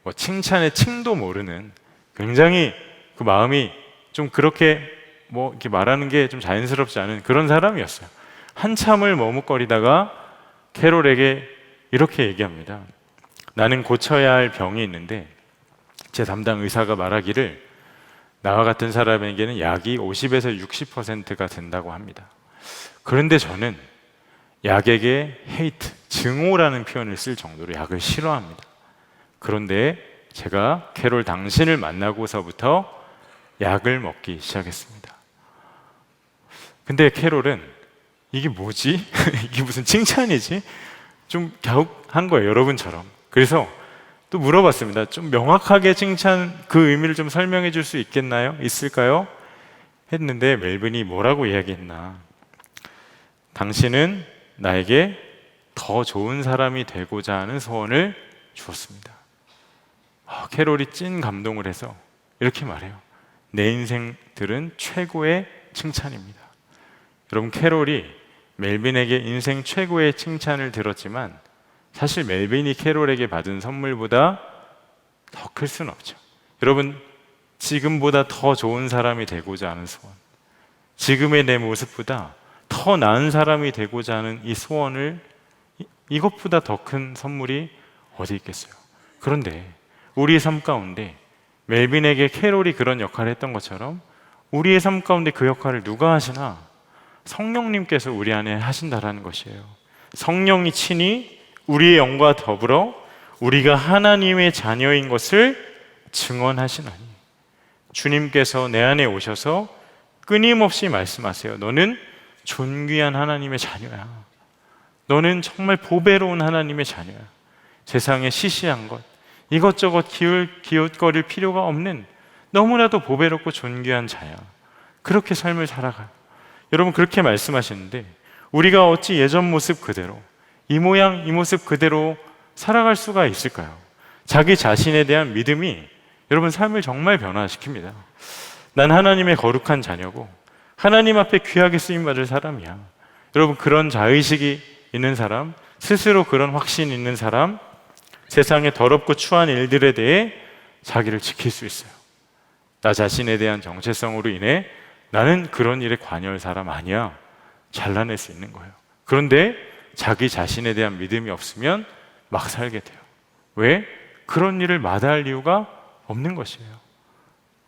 뭐 칭찬의 칭도 모르는 굉장히 그 마음이 좀 그렇게 뭐 이렇게 말하는 게 좀 자연스럽지 않은 그런 사람이었어요. 한참을 머뭇거리다가 캐롤에게 이렇게 얘기합니다. 나는 고쳐야 할 병이 있는데 제 담당 의사가 말하기를 나와 같은 사람에게는 약이 50에서 60%가 된다고 합니다. 그런데 저는 약에게 hate, 증오라는 표현을 쓸 정도로 약을 싫어합니다. 그런데 제가 캐롤 당신을 만나고서부터 약을 먹기 시작했습니다. 근데 캐롤은 이게 뭐지? 이게 무슨 칭찬이지? 좀 갸욱한 거예요, 여러분처럼. 그래서 또 물어봤습니다. 좀 명확하게 칭찬 그 의미를 좀 설명해 줄 수 있겠나요? 있을까요? 했는데 멜빈이 뭐라고 이야기했나? 당신은 나에게 더 좋은 사람이 되고자 하는 소원을 주었습니다. 캐롤이 찐 감동을 해서 이렇게 말해요. 내 인생들은 최고의 칭찬입니다. 여러분, 캐롤이 멜빈에게 인생 최고의 칭찬을 들었지만 사실 멜빈이 캐롤에게 받은 선물보다 더 클 수는 없죠. 여러분, 지금보다 더 좋은 사람이 되고자 하는 소원, 지금의 내 모습보다 더 나은 사람이 되고자 하는 이 소원을, 이것보다 더 큰 선물이 어디 있겠어요? 그런데 우리의 삶 가운데 멜빈에게 캐롤이 그런 역할을 했던 것처럼 우리의 삶 가운데 그 역할을 누가 하시나? 성령님께서 우리 안에 하신다라는 것이에요. 성령이 친히 우리의 영과 더불어 우리가 하나님의 자녀인 것을 증언하시나니, 주님께서 내 안에 오셔서 끊임없이 말씀하세요. 너는 존귀한 하나님의 자녀야. 너는 정말 보배로운 하나님의 자녀야. 세상에 시시한 것, 이것저것 기웃거릴 필요가 없는 너무나도 보배롭고 존귀한 자야. 그렇게 삶을 살아가요. 여러분, 그렇게 말씀하시는데 우리가 어찌 예전 모습 그대로, 이 모양 이 모습 그대로 살아갈 수가 있을까요? 자기 자신에 대한 믿음이 여러분 삶을 정말 변화시킵니다. 난 하나님의 거룩한 자녀고 하나님 앞에 귀하게 쓰임받을 사람이야. 여러분, 그런 자의식이 있는 사람, 스스로 그런 확신이 있는 사람, 세상의 더럽고 추한 일들에 대해 자기를 지킬 수 있어요. 나 자신에 대한 정체성으로 인해 나는 그런 일에 관여할 사람 아니야, 잘라낼 수 있는 거예요. 그런데 자기 자신에 대한 믿음이 없으면 막 살게 돼요. 왜? 그런 일을 마다할 이유가 없는 것이에요.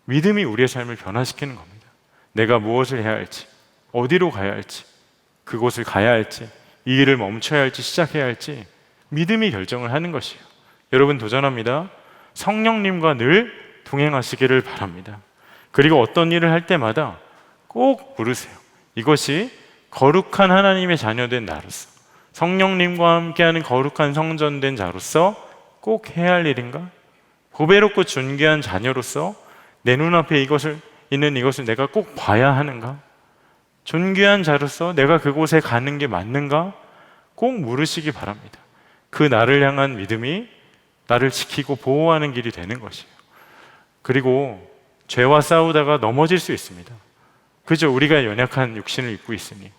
믿음이 우리의 삶을 변화시키는 겁니다. 내가 무엇을 해야 할지, 어디로 가야 할지, 그곳을 가야 할지, 이 일을 멈춰야 할지 시작해야 할지 믿음이 결정을 하는 것이에요. 여러분, 도전합니다. 성령님과 늘 동행하시기를 바랍니다. 그리고 어떤 일을 할 때마다 꼭 물으세요. 이것이 거룩한 하나님의 자녀된 나로서, 성령님과 함께하는 거룩한 성전된 자로서 꼭 해야 할 일인가? 보배롭고 존귀한 자녀로서 내 눈앞에 있는 이것을 내가 꼭 봐야 하는가? 존귀한 자로서 내가 그곳에 가는 게 맞는가? 꼭 물으시기 바랍니다. 그 나를 향한 믿음이 나를 지키고 보호하는 길이 되는 것이에요. 그리고 죄와 싸우다가 넘어질 수 있습니다. 그죠? 우리가 연약한 육신을 입고 있으니.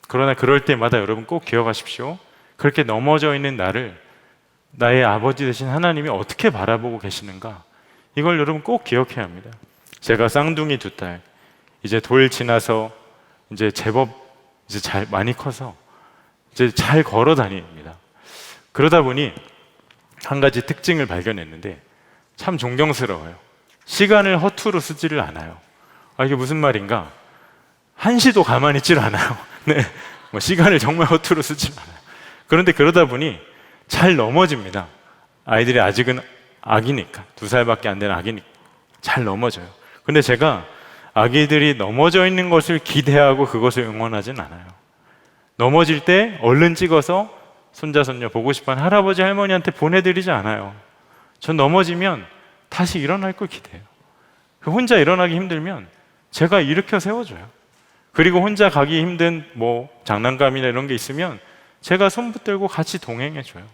그러나 그럴 때마다 여러분 꼭 기억하십시오. 그렇게 넘어져 있는 나를 나의 아버지 되신 하나님이 어떻게 바라보고 계시는가? 이걸 여러분 꼭 기억해야 합니다. 제가 쌍둥이 두 딸, 이제 돌 지나서 이제 제법 이제 잘 많이 커서 이제 잘 걸어 다닙니다. 그러다 보니 한 가지 특징을 발견했는데 참 존경스러워요. 시간을 허투루 쓰지를 않아요. 이게 무슨 말인가? 한시도 가만히 있질 않아요. 네, 뭐 시간을 정말 허투루 쓰지 않아요. 그런데 그러다 보니 잘 넘어집니다. 아이들이 아직은 아기니까, 2살밖에 안 된 아기니까 잘 넘어져요. 근데 제가 아기들이 넘어져 있는 것을 기대하고 그것을 응원하진 않아요. 넘어질 때 얼른 찍어서 손자 손녀 보고 싶어하는 할아버지 할머니한테 보내드리지 않아요. 전 넘어지면 다시 일어날 걸 기대해요. 혼자 일어나기 힘들면 제가 일으켜 세워줘요. 그리고 혼자 가기 힘든 뭐 장난감이나 이런 게 있으면 제가 손 붙들고 같이 동행해줘요.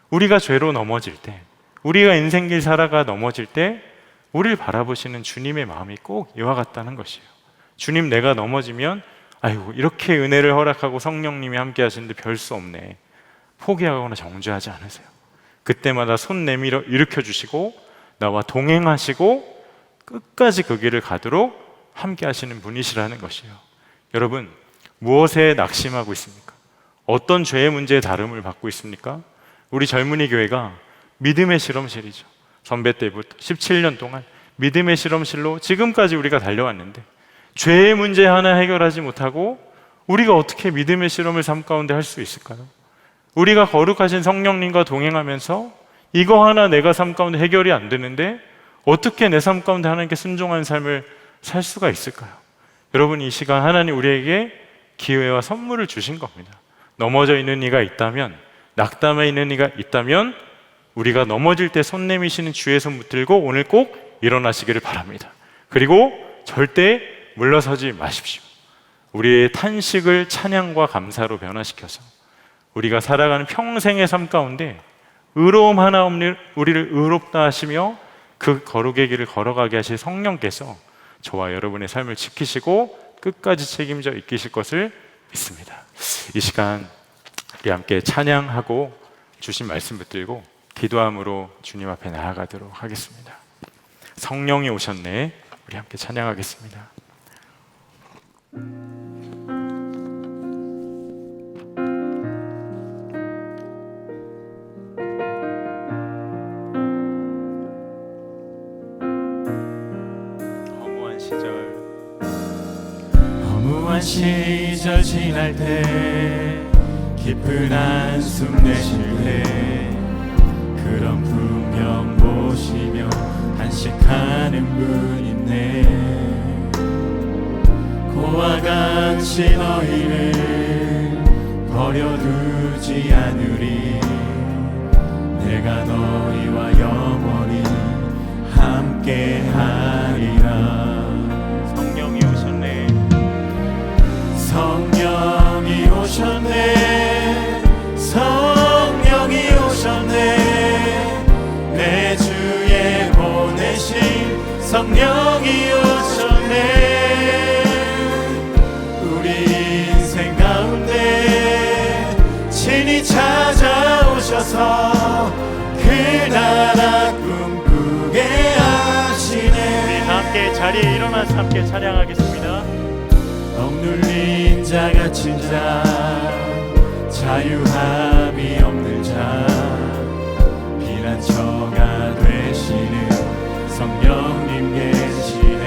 우리가 죄로 넘어질 때, 우리가 인생길 살아가 넘어질 때 우리를 바라보시는 주님의 마음이 꼭 이와 같다는 것이에요. 주님, 내가 넘어지면 아이고 이렇게 은혜를 허락하고 성령님이 함께 하시는데 별 수 없네, 포기하거나 정죄하지 않으세요. 그때마다 손 내밀어 일으켜 주시고 나와 동행하시고 끝까지 그 길을 가도록 함께 하시는 분이시라는 것이에요. 여러분, 무엇에 낙심하고 있습니까? 어떤 죄의 문제에 다름을 받고 있습니까? 우리 젊은이 교회가 믿음의 실험실이죠. 선배 때부터 17년 동안 믿음의 실험실로 지금까지 우리가 달려왔는데 죄의 문제 하나 해결하지 못하고 우리가 어떻게 믿음의 실험을 삶 가운데 할 수 있을까요? 우리가 거룩하신 성령님과 동행하면서 이거 하나 내가 삶 가운데 해결이 안 되는데 어떻게 내 삶 가운데 하나님께 순종한 삶을 살 수가 있을까요? 여러분, 이 시간 하나님 우리에게 기회와 선물을 주신 겁니다. 넘어져 있는 이가 있다면, 낙담해 있는 이가 있다면 우리가 넘어질 때 손 내미시는 주의 손 붙들고 오늘 꼭 일어나시기를 바랍니다. 그리고 절대 물러서지 마십시오. 우리의 탄식을 찬양과 감사로 변화시켜서 우리가 살아가는 평생의 삶 가운데 의로움 하나 없는 우리를 의롭다 하시며 그 거룩의 길을 걸어가게 하실 성령께서 저와 여러분의 삶을 지키시고 끝까지 책임져 이끄실 것을 믿습니다. 이 시간 우리 함께 찬양하고 주신 말씀 붙들고 기도함으로 주님 앞에 나아가도록 하겠습니다. 성령이 오셨네. 우리 함께 찬양하겠습니다. 허무한 시절 지날 때 깊은 한숨 내쉴 때 그런 풍경 보시며 한식하는 분 있네. 고와 같이 너희를 버려두지 않으리. 내가 너희와 영원히 함께하리라. 성령이 오셨네. 성령이 오셨네. 성령이 오셨네. 내 주에 보내신 성령이 오셨네. 우리 인생 가운데 친히 찾아오셔서 그 나라 꿈꾸게 하시네. 함께 자리에 일어나서 함께 찬양하겠습니다. 억눌린 자 갇힌 자 자유함이 없는 자 피난처가 되시는 성령님 계시네.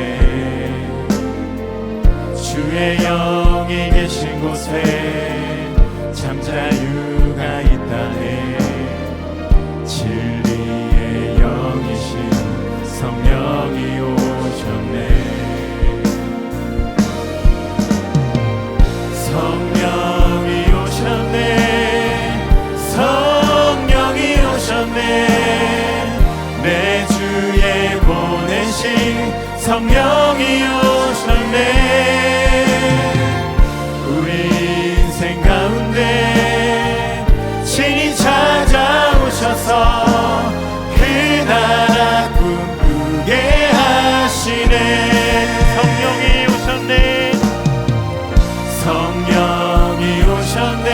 주의 영이 계신 곳에 참 자유가 있다네. 진리의 영이신 성령이 오셨네. 성령이 오셨네. 성령이 오셨네. 내 주에 보내신 성령이 오셨네. 우리 인생 가운데 친히 찾아오셔서 그 나라 꿈꾸게 하시네. 성령이 오셨네. 성령이 오셨네.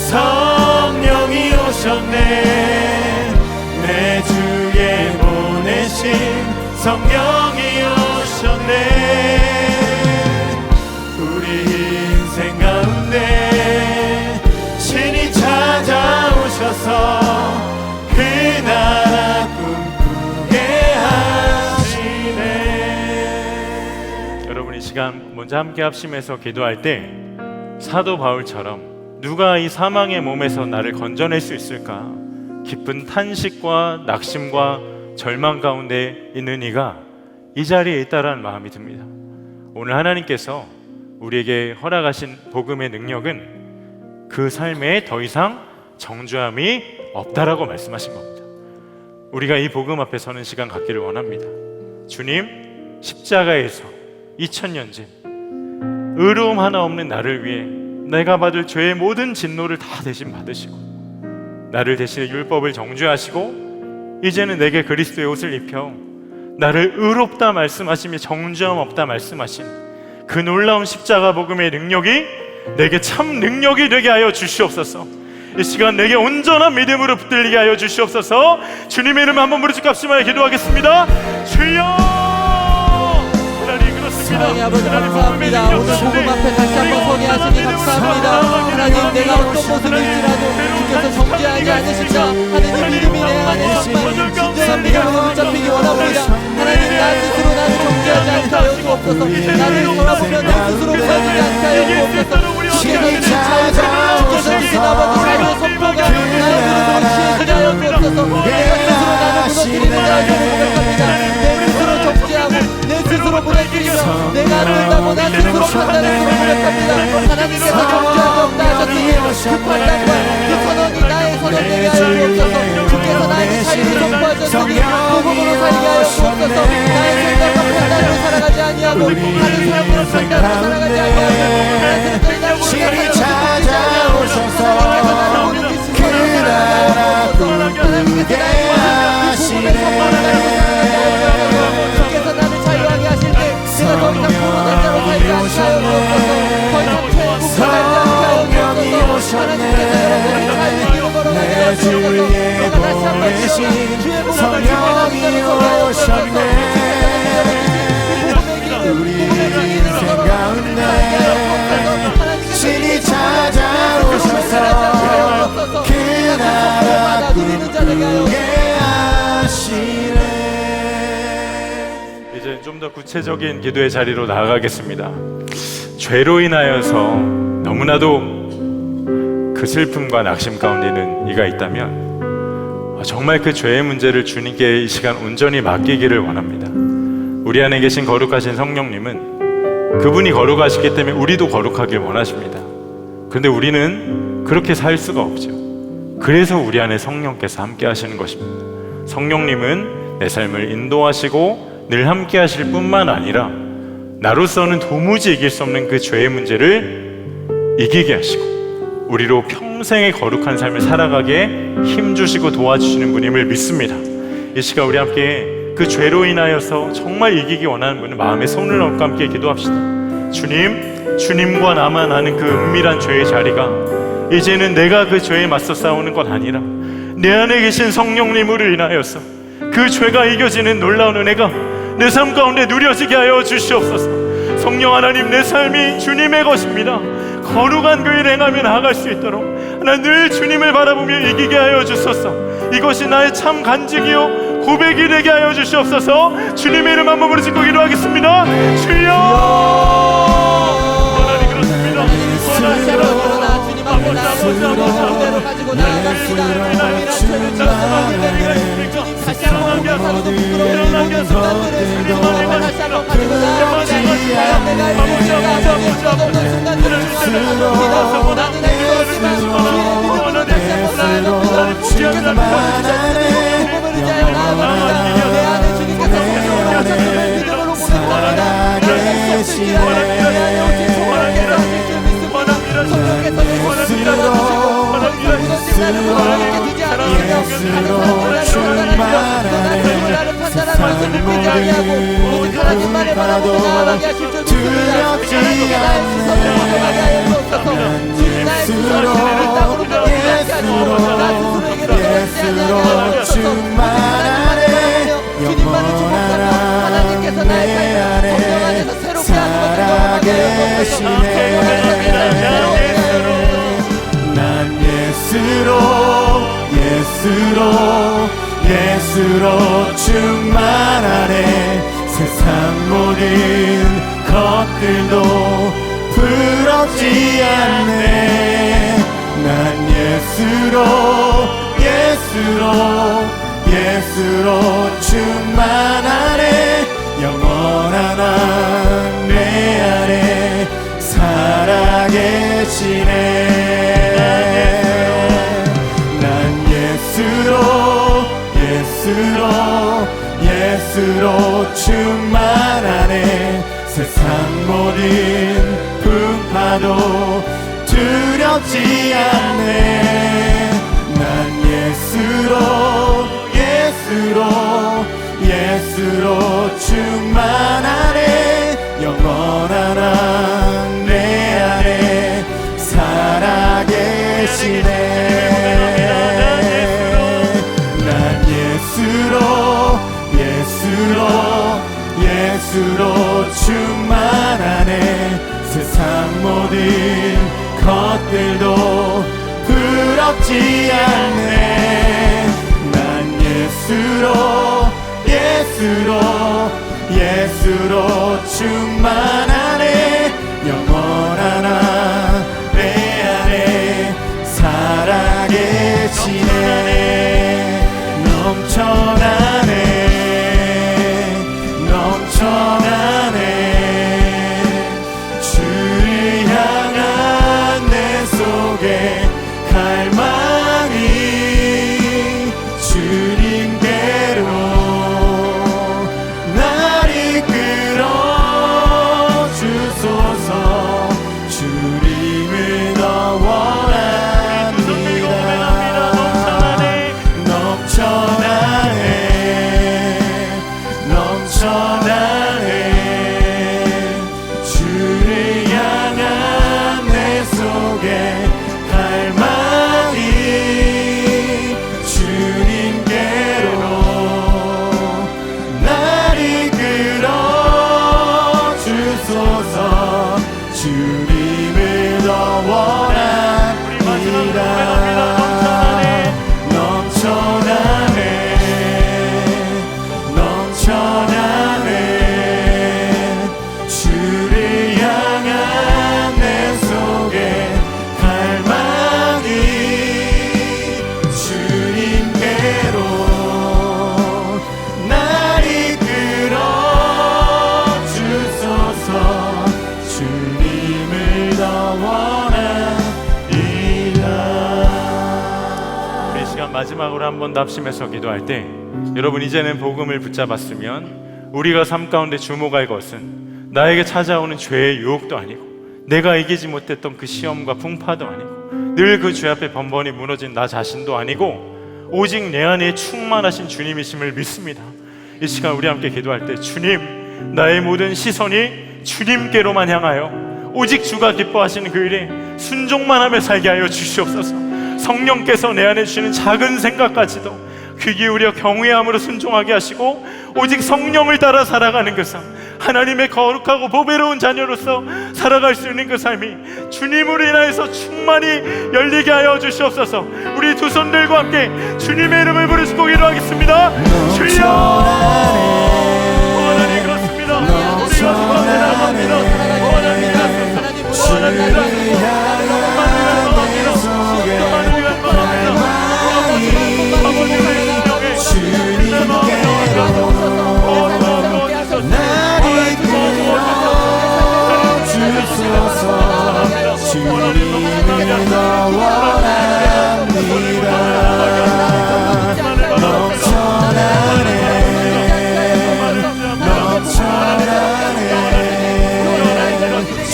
성령이 오셨네. 내 주에 보내신 성령이 오셨네. 우리 인생 가운데 친히 찾아오셔서 그 나라 꿈꾸게 하시네. 시간 먼저 함께 합심해서 기도할 때 사도 바울처럼 누가 이 사망의 몸에서 나를 건져낼 수 있을까? 깊은 탄식과 낙심과 절망 가운데 있는 이가 이 자리에 있다라는 마음이 듭니다. 오늘 하나님께서 우리에게 허락하신 복음의 능력은 그 삶에 더 이상 정죄함이 없다라고 말씀하신 겁니다. 우리가 이 복음 앞에 서는 시간 갖기를 원합니다. 주님, 십자가에서 2000년 전 의로움 하나 없는 나를 위해 내가 받을 죄의 모든 진노를 다 대신 받으시고 나를 대신에 율법을 정죄하시고 이제는 내게 그리스도의 옷을 입혀 나를 의롭다 말씀하시며 정죄함 없다 말씀하신 그 놀라운 십자가 복음의 능력이 내게 참 능력이 되게 하여 주시옵소서. 이 시간 내게 온전한 믿음으로 붙들리게 하여 주시옵소서. 주님의 이름 한번 부르짖고 합심하여 기도하겠습니다. 주여! 하나님 그렇습니다. 사랑의 아버지 감사합니다. 오늘 복음 앞에 다시 한번 서게 하시니 감사합니다. 하나님, 내가 어떤 모습일지라도 주께서 정죄하지 않으시자 하나님 믿음이 내 안에 정말 진정한 믿음으로 붙잡히기 원합니다. 하나님, 나 스스로 나를 정죄하지 않게 하여 주옵소서. 나를 돌아보며 내 스스로 보여주지 않게 하여 주옵소서. 주께서 이를 주께서 이를 나와도 삶의 선포가 나의 믿음으로 취해지게 하여 주옵소서. 내가 스스로 나를 무너뜨리는 자에게 고백합니다. 내 스스로 정죄하고 내 스스로 무너뜨리며 내가 안 된다고 나 스스로 판단했음을 고백합니다. 하나님께서 정죄하지 없다 하셨으니 그 판단과 그 선언이 나의 선언 되게 하여 주옵소서. 주께서 나에게 자유를 선포하셨으니 복음으로 살게 하여 주옵소서. 나의 생각과 판단으로 살아가지 아니하고 다른 사람으로 판단으로 살아가지 아니하고 하나님께서 나를 신이 찾아오셔서 그 나라 꿈꾸게 하시네. 주께서 나를 자유하게 하실 때 내가 더 이상 불안한 자로 살지 않게 하여 주옵소서. 더 이상 죄의 묵고 살지 않게 하여 주옵소서. 하나님께서 여러분이 잘 이기는 거로 내가 주옵소서. 성령이 오셨네. 우리 인생 가운데 신이 찾아오셔서 그 나라 꿈꾸게 하시네. 이제 좀 더 구체적인 기도의 자리로 나아가겠습니다. 죄로 인하여서 너무나도 그 슬픔과 낙심 가운데 있는 이가 있다면 정말 그 죄의 문제를 주님께 이 시간 온전히 맡기기를 원합니다. 우리 안에 계신 거룩하신 성령님은 그분이 거룩하시기 때문에 우리도 거룩하길 원하십니다. 그런데 우리는 그렇게 살 수가 없죠. 그래서 우리 안에 성령께서 함께 하시는 것입니다. 성령님은 내 삶을 인도하시고 늘 함께 하실 뿐만 아니라 나로서는 도무지 이길 수 없는 그 죄의 문제를 이기게 하시고 우리로 평생의 거룩한 삶을 살아가게 힘주시고 도와주시는 분임을 믿습니다. 이 시간 우리 함께 그 죄로 인하여서 정말 이기기 원하는 분은 마음에 손을 얹고 함께 기도합시다. 주님, 주님과 나만 아는 그 은밀한 죄의 자리가 이제는 내가 그 죄에 맞서 싸우는 것 아니라 내 안에 계신 성령님으로 인하여서 그 죄가 이겨지는 놀라운 은혜가 내 삶 가운데 누려지게 하여 주시옵소서. 성령 하나님, 내 삶이 주님의 것입니다. 거룩한 그 일 행하며 나아갈 수 있도록 하나님 늘 주님을 바라보며 이기게 하여 주소서. 이것이 나의 참 간증이요 고백이 되게 하여 주시옵소서. 주님의 이름 한번 부르짖고 기도하겠습니다. 주여! 하나님 그렇습니다. 주님 앞에 나아가서 그대로 가지고 나아갑니다. 다시 한번 부끄러운 순간들을 다시 한번 가지고 나아갑니다. 내가 이루어진다 없는 순간들을 주님을 나는 애기었지만 주의 다시 한번 나아갑니다. 주께서 부어주셨으니 복음을 의지하여 나아갑니다. 내 안에 주님께서 성령으로 오셨음을 믿음으로 고백합니다. 나를 섭취하여 성령께서 하실 줄 믿습니다. 성령께서 내 것을 붙잡아주시고 무너진 나를 하나님께 두지 않으시며 다른 사람을 판단하시고 나를 판단하는 것을 믿지 아니하고 오직 하나님만을 바라보고 나아가게 하실 줄 믿습니다. 하나님께 나의 시선을 고정하게 하여 주옵소서. 주님 나의 시선을 이 땅으로 떨어지지 않게 하시고 나 스스로에게로 떨어지지 않게 하여 주옵소서. 주님만을 주목하며 하나님께서 나의 삶을 성령 안에서 새롭게 하시고 경험하게 하여 주옵소서. 성령께서 내 삶을 새롭게 난 예수로 충만하네. 세상 모든 것들도 부럽지 않네. 난 예수로 충만하네. 영원한 내 안에 살아계시네. 난 예수로 충만하네. 세상 모든 풍파도 두렵지 않네. 난 예수로 충만하네. 영원한 내 안에 살아계시네. 난 예수로 충만하네. 세상 모든 것들도 부럽지 않네. 난 예수로 충만하네. 영원한 내 안에 살아계시네. 넘쳐나네. 주를 향한 내 속에 갈망이 주님께로 날 이끌어 주소서. 주님을 더 원합니다. 넘쳐나네. 주를 향한 내 속에 갈망이 주님께로 날 이끌어 주소서. 주님을 더 원합니다. 넘쳐나네. 주를 향한 내 속에 갈망이 주님께로 날 이끌어 주소서. 주님을 더 원합니다. 우리 이 시간 마지막으로 한 번 더 합심해서 기도할 때, 여러분 이제는 복음을 붙잡았으면 우리가 삶 가운데 주목할 것은 나에게 찾아오는 죄의 유혹도 아니고 내가 이기지 못했던 그 시험과 풍파도 아니고 늘 그 죄 앞에 번번이 무너진 나 자신도 아니고 오직 내 안에 충만하신 주님이심을 믿습니다. 이 시간 우리 함께 기도할 때, 주님, 나의 모든 시선이 주님께로만 향하여 오직 주가 기뻐하시는 그 일에 순종만 하며 살게 하여 주시옵소서. 성령께서 내 안에 주시는 작은 생각까지도 귀 기울여 경외함으로 순종하게 하시고 오직 성령을 따라 살아가는 그 삶, 하나님의 거룩하고 보배로운 자녀로서 살아갈 수 있는 그 삶이 주님으로 인하여서 충만히 열리게 하여 주시옵소서. 우리 두 손들과 함께 주님의 이름을 부르시고 기도하겠습니다. 주여, 하나님 그렇습니다. 우리가 원합니다.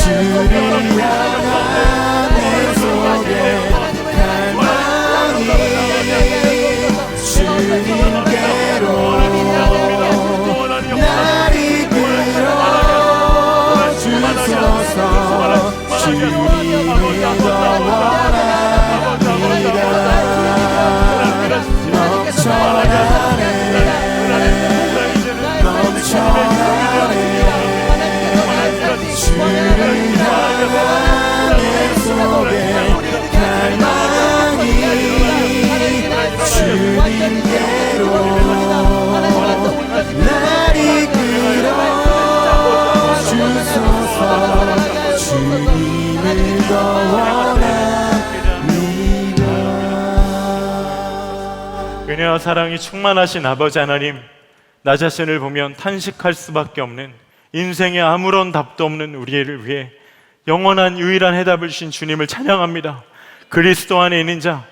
주를 향한 은혜와 사랑이 충만하신 아버지 하나님, 나 자신을 보면 탄식할 수밖에 없는, 인생에 아무런 답도 없는 우리를 위해 영원한 유일한 해답을 주신 주님을 찬양합니다. 그리스도 안에 있는 자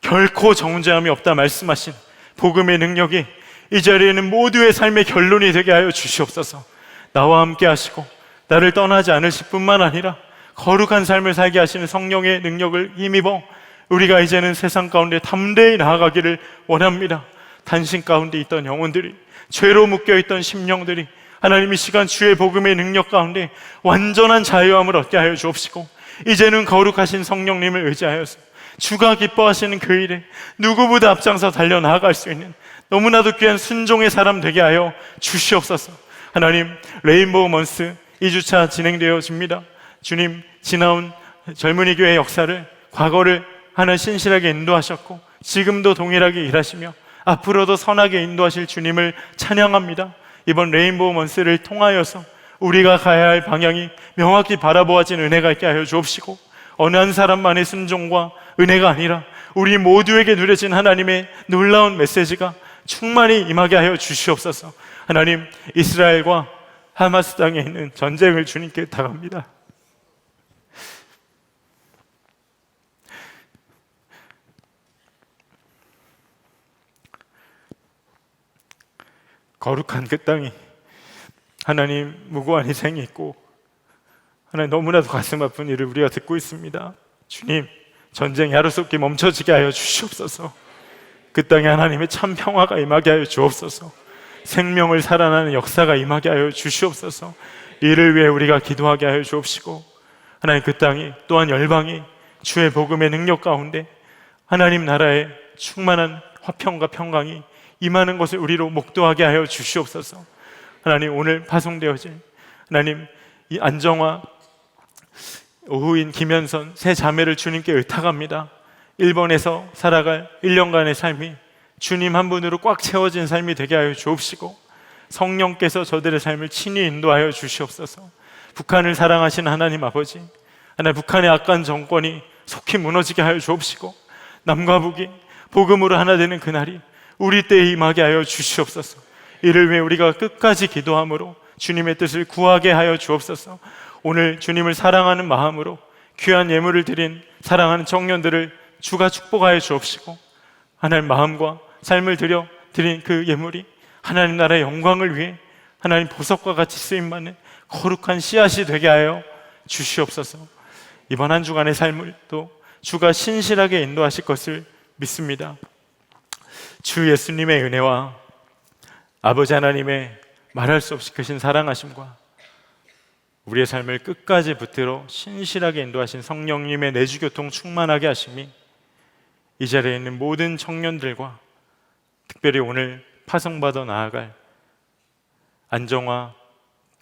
결코 정죄함이 없다 말씀하신 복음의 능력이 이 자리에는 모두의 삶의 결론이 되게 하여 주시옵소서. 나와 함께 하시고 나를 떠나지 않으실 뿐만 아니라 거룩한 삶을 살게 하시는 성령의 능력을 힘입어 우리가 이제는 세상 가운데 담대히 나아가기를 원합니다. 단신 가운데 있던 영혼들이, 죄로 묶여있던 심령들이 하나님 이 시간 주의 복음의 능력 가운데 완전한 자유함을 얻게 하여 주옵시고, 이제는 거룩하신 성령님을 의지하여서 주가 기뻐하시는 그 일에 누구보다 앞장서 달려나아갈 수 있는 너무나도 귀한 순종의 사람 되게 하여 주시옵소서. 하나님, 레인보우 먼스 2주차 진행되어집니다. 주님, 지나온 젊은이 교회 역사를, 과거를 하나 신실하게 인도하셨고 지금도 동일하게 일하시며 앞으로도 선하게 인도하실 주님을 찬양합니다. 이번 레인보우 먼스를 통하여서 우리가 가야 할 방향이 명확히 바라보아진 은혜가 있게 하여 주옵시고, 어느 한 사람만의 순종과 은혜가 아니라 우리 모두에게 누려진 하나님의 놀라운 메시지가 충만히 임하게 하여 주시옵소서. 하나님, 이스라엘과 하마스 땅에 있는 전쟁을 주님께 당합니다. 거룩한 그 땅이 하나님 무고한 희생이 있고 하나님 너무나도 가슴 아픈 일을 우리가 듣고 있습니다. 주님, 전쟁이 하루속히 멈춰지게 하여 주시옵소서. 그 땅에 하나님의 참 평화가 임하게 하여 주옵소서. 생명을 살아나는 역사가 임하게 하여 주시옵소서. 이를 위해 우리가 기도하게 하여 주옵시고, 하나님 그 땅이 또한 열방이 주의 복음의 능력 가운데 하나님 나라의 충만한 화평과 평강이 임하는 것을 우리로 목도하게 하여 주시옵소서. 하나님, 오늘 파송되어질 하나님 이 안정화, 오후인 김현선 세 자매를 주님께 의탁합니다. 일본에서 살아갈 1년간의 삶이 주님 한 분으로 꽉 채워진 삶이 되게 하여 주옵시고, 성령께서 저들의 삶을 친히 인도하여 주시옵소서. 북한을 사랑하시는 하나님 아버지, 하나님 북한의 악한 정권이 속히 무너지게 하여 주옵시고, 남과 북이 복음으로 하나 되는 그날이 우리 때에 임하게 하여 주시옵소서. 이를 위해 우리가 끝까지 기도함으로 주님의 뜻을 구하게 하여 주옵소서. 오늘 주님을 사랑하는 마음으로 귀한 예물을 드린 사랑하는 청년들을 주가 축복하여 주옵시고, 하나님 마음과 삶을 드린 그 예물이 하나님 나라의 영광을 위해 하나님 보석과 같이 쓰임받는 거룩한 씨앗이 되게 하여 주시옵소서. 이번 한 주간의 삶을 또 주가 신실하게 인도하실 것을 믿습니다. 주 예수님의 은혜와 아버지 하나님의 말할 수 없이 크신 사랑하심과 우리의 삶을 끝까지 붙들어 신실하게 인도하신 성령님의 내주교통 충만하게 하심이 이 자리에 있는 모든 청년들과 특별히 오늘 파송받아 나아갈 안정화,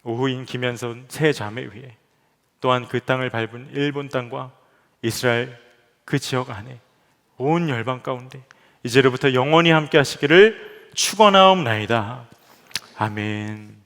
오후인 김현선 세 자매 위에, 또한 그 땅을 밟은 일본 땅과 이스라엘 그 지역 안에 온 열방 가운데 이제로부터 영원히 함께 하시기를 축원하옵나이다. 아멘.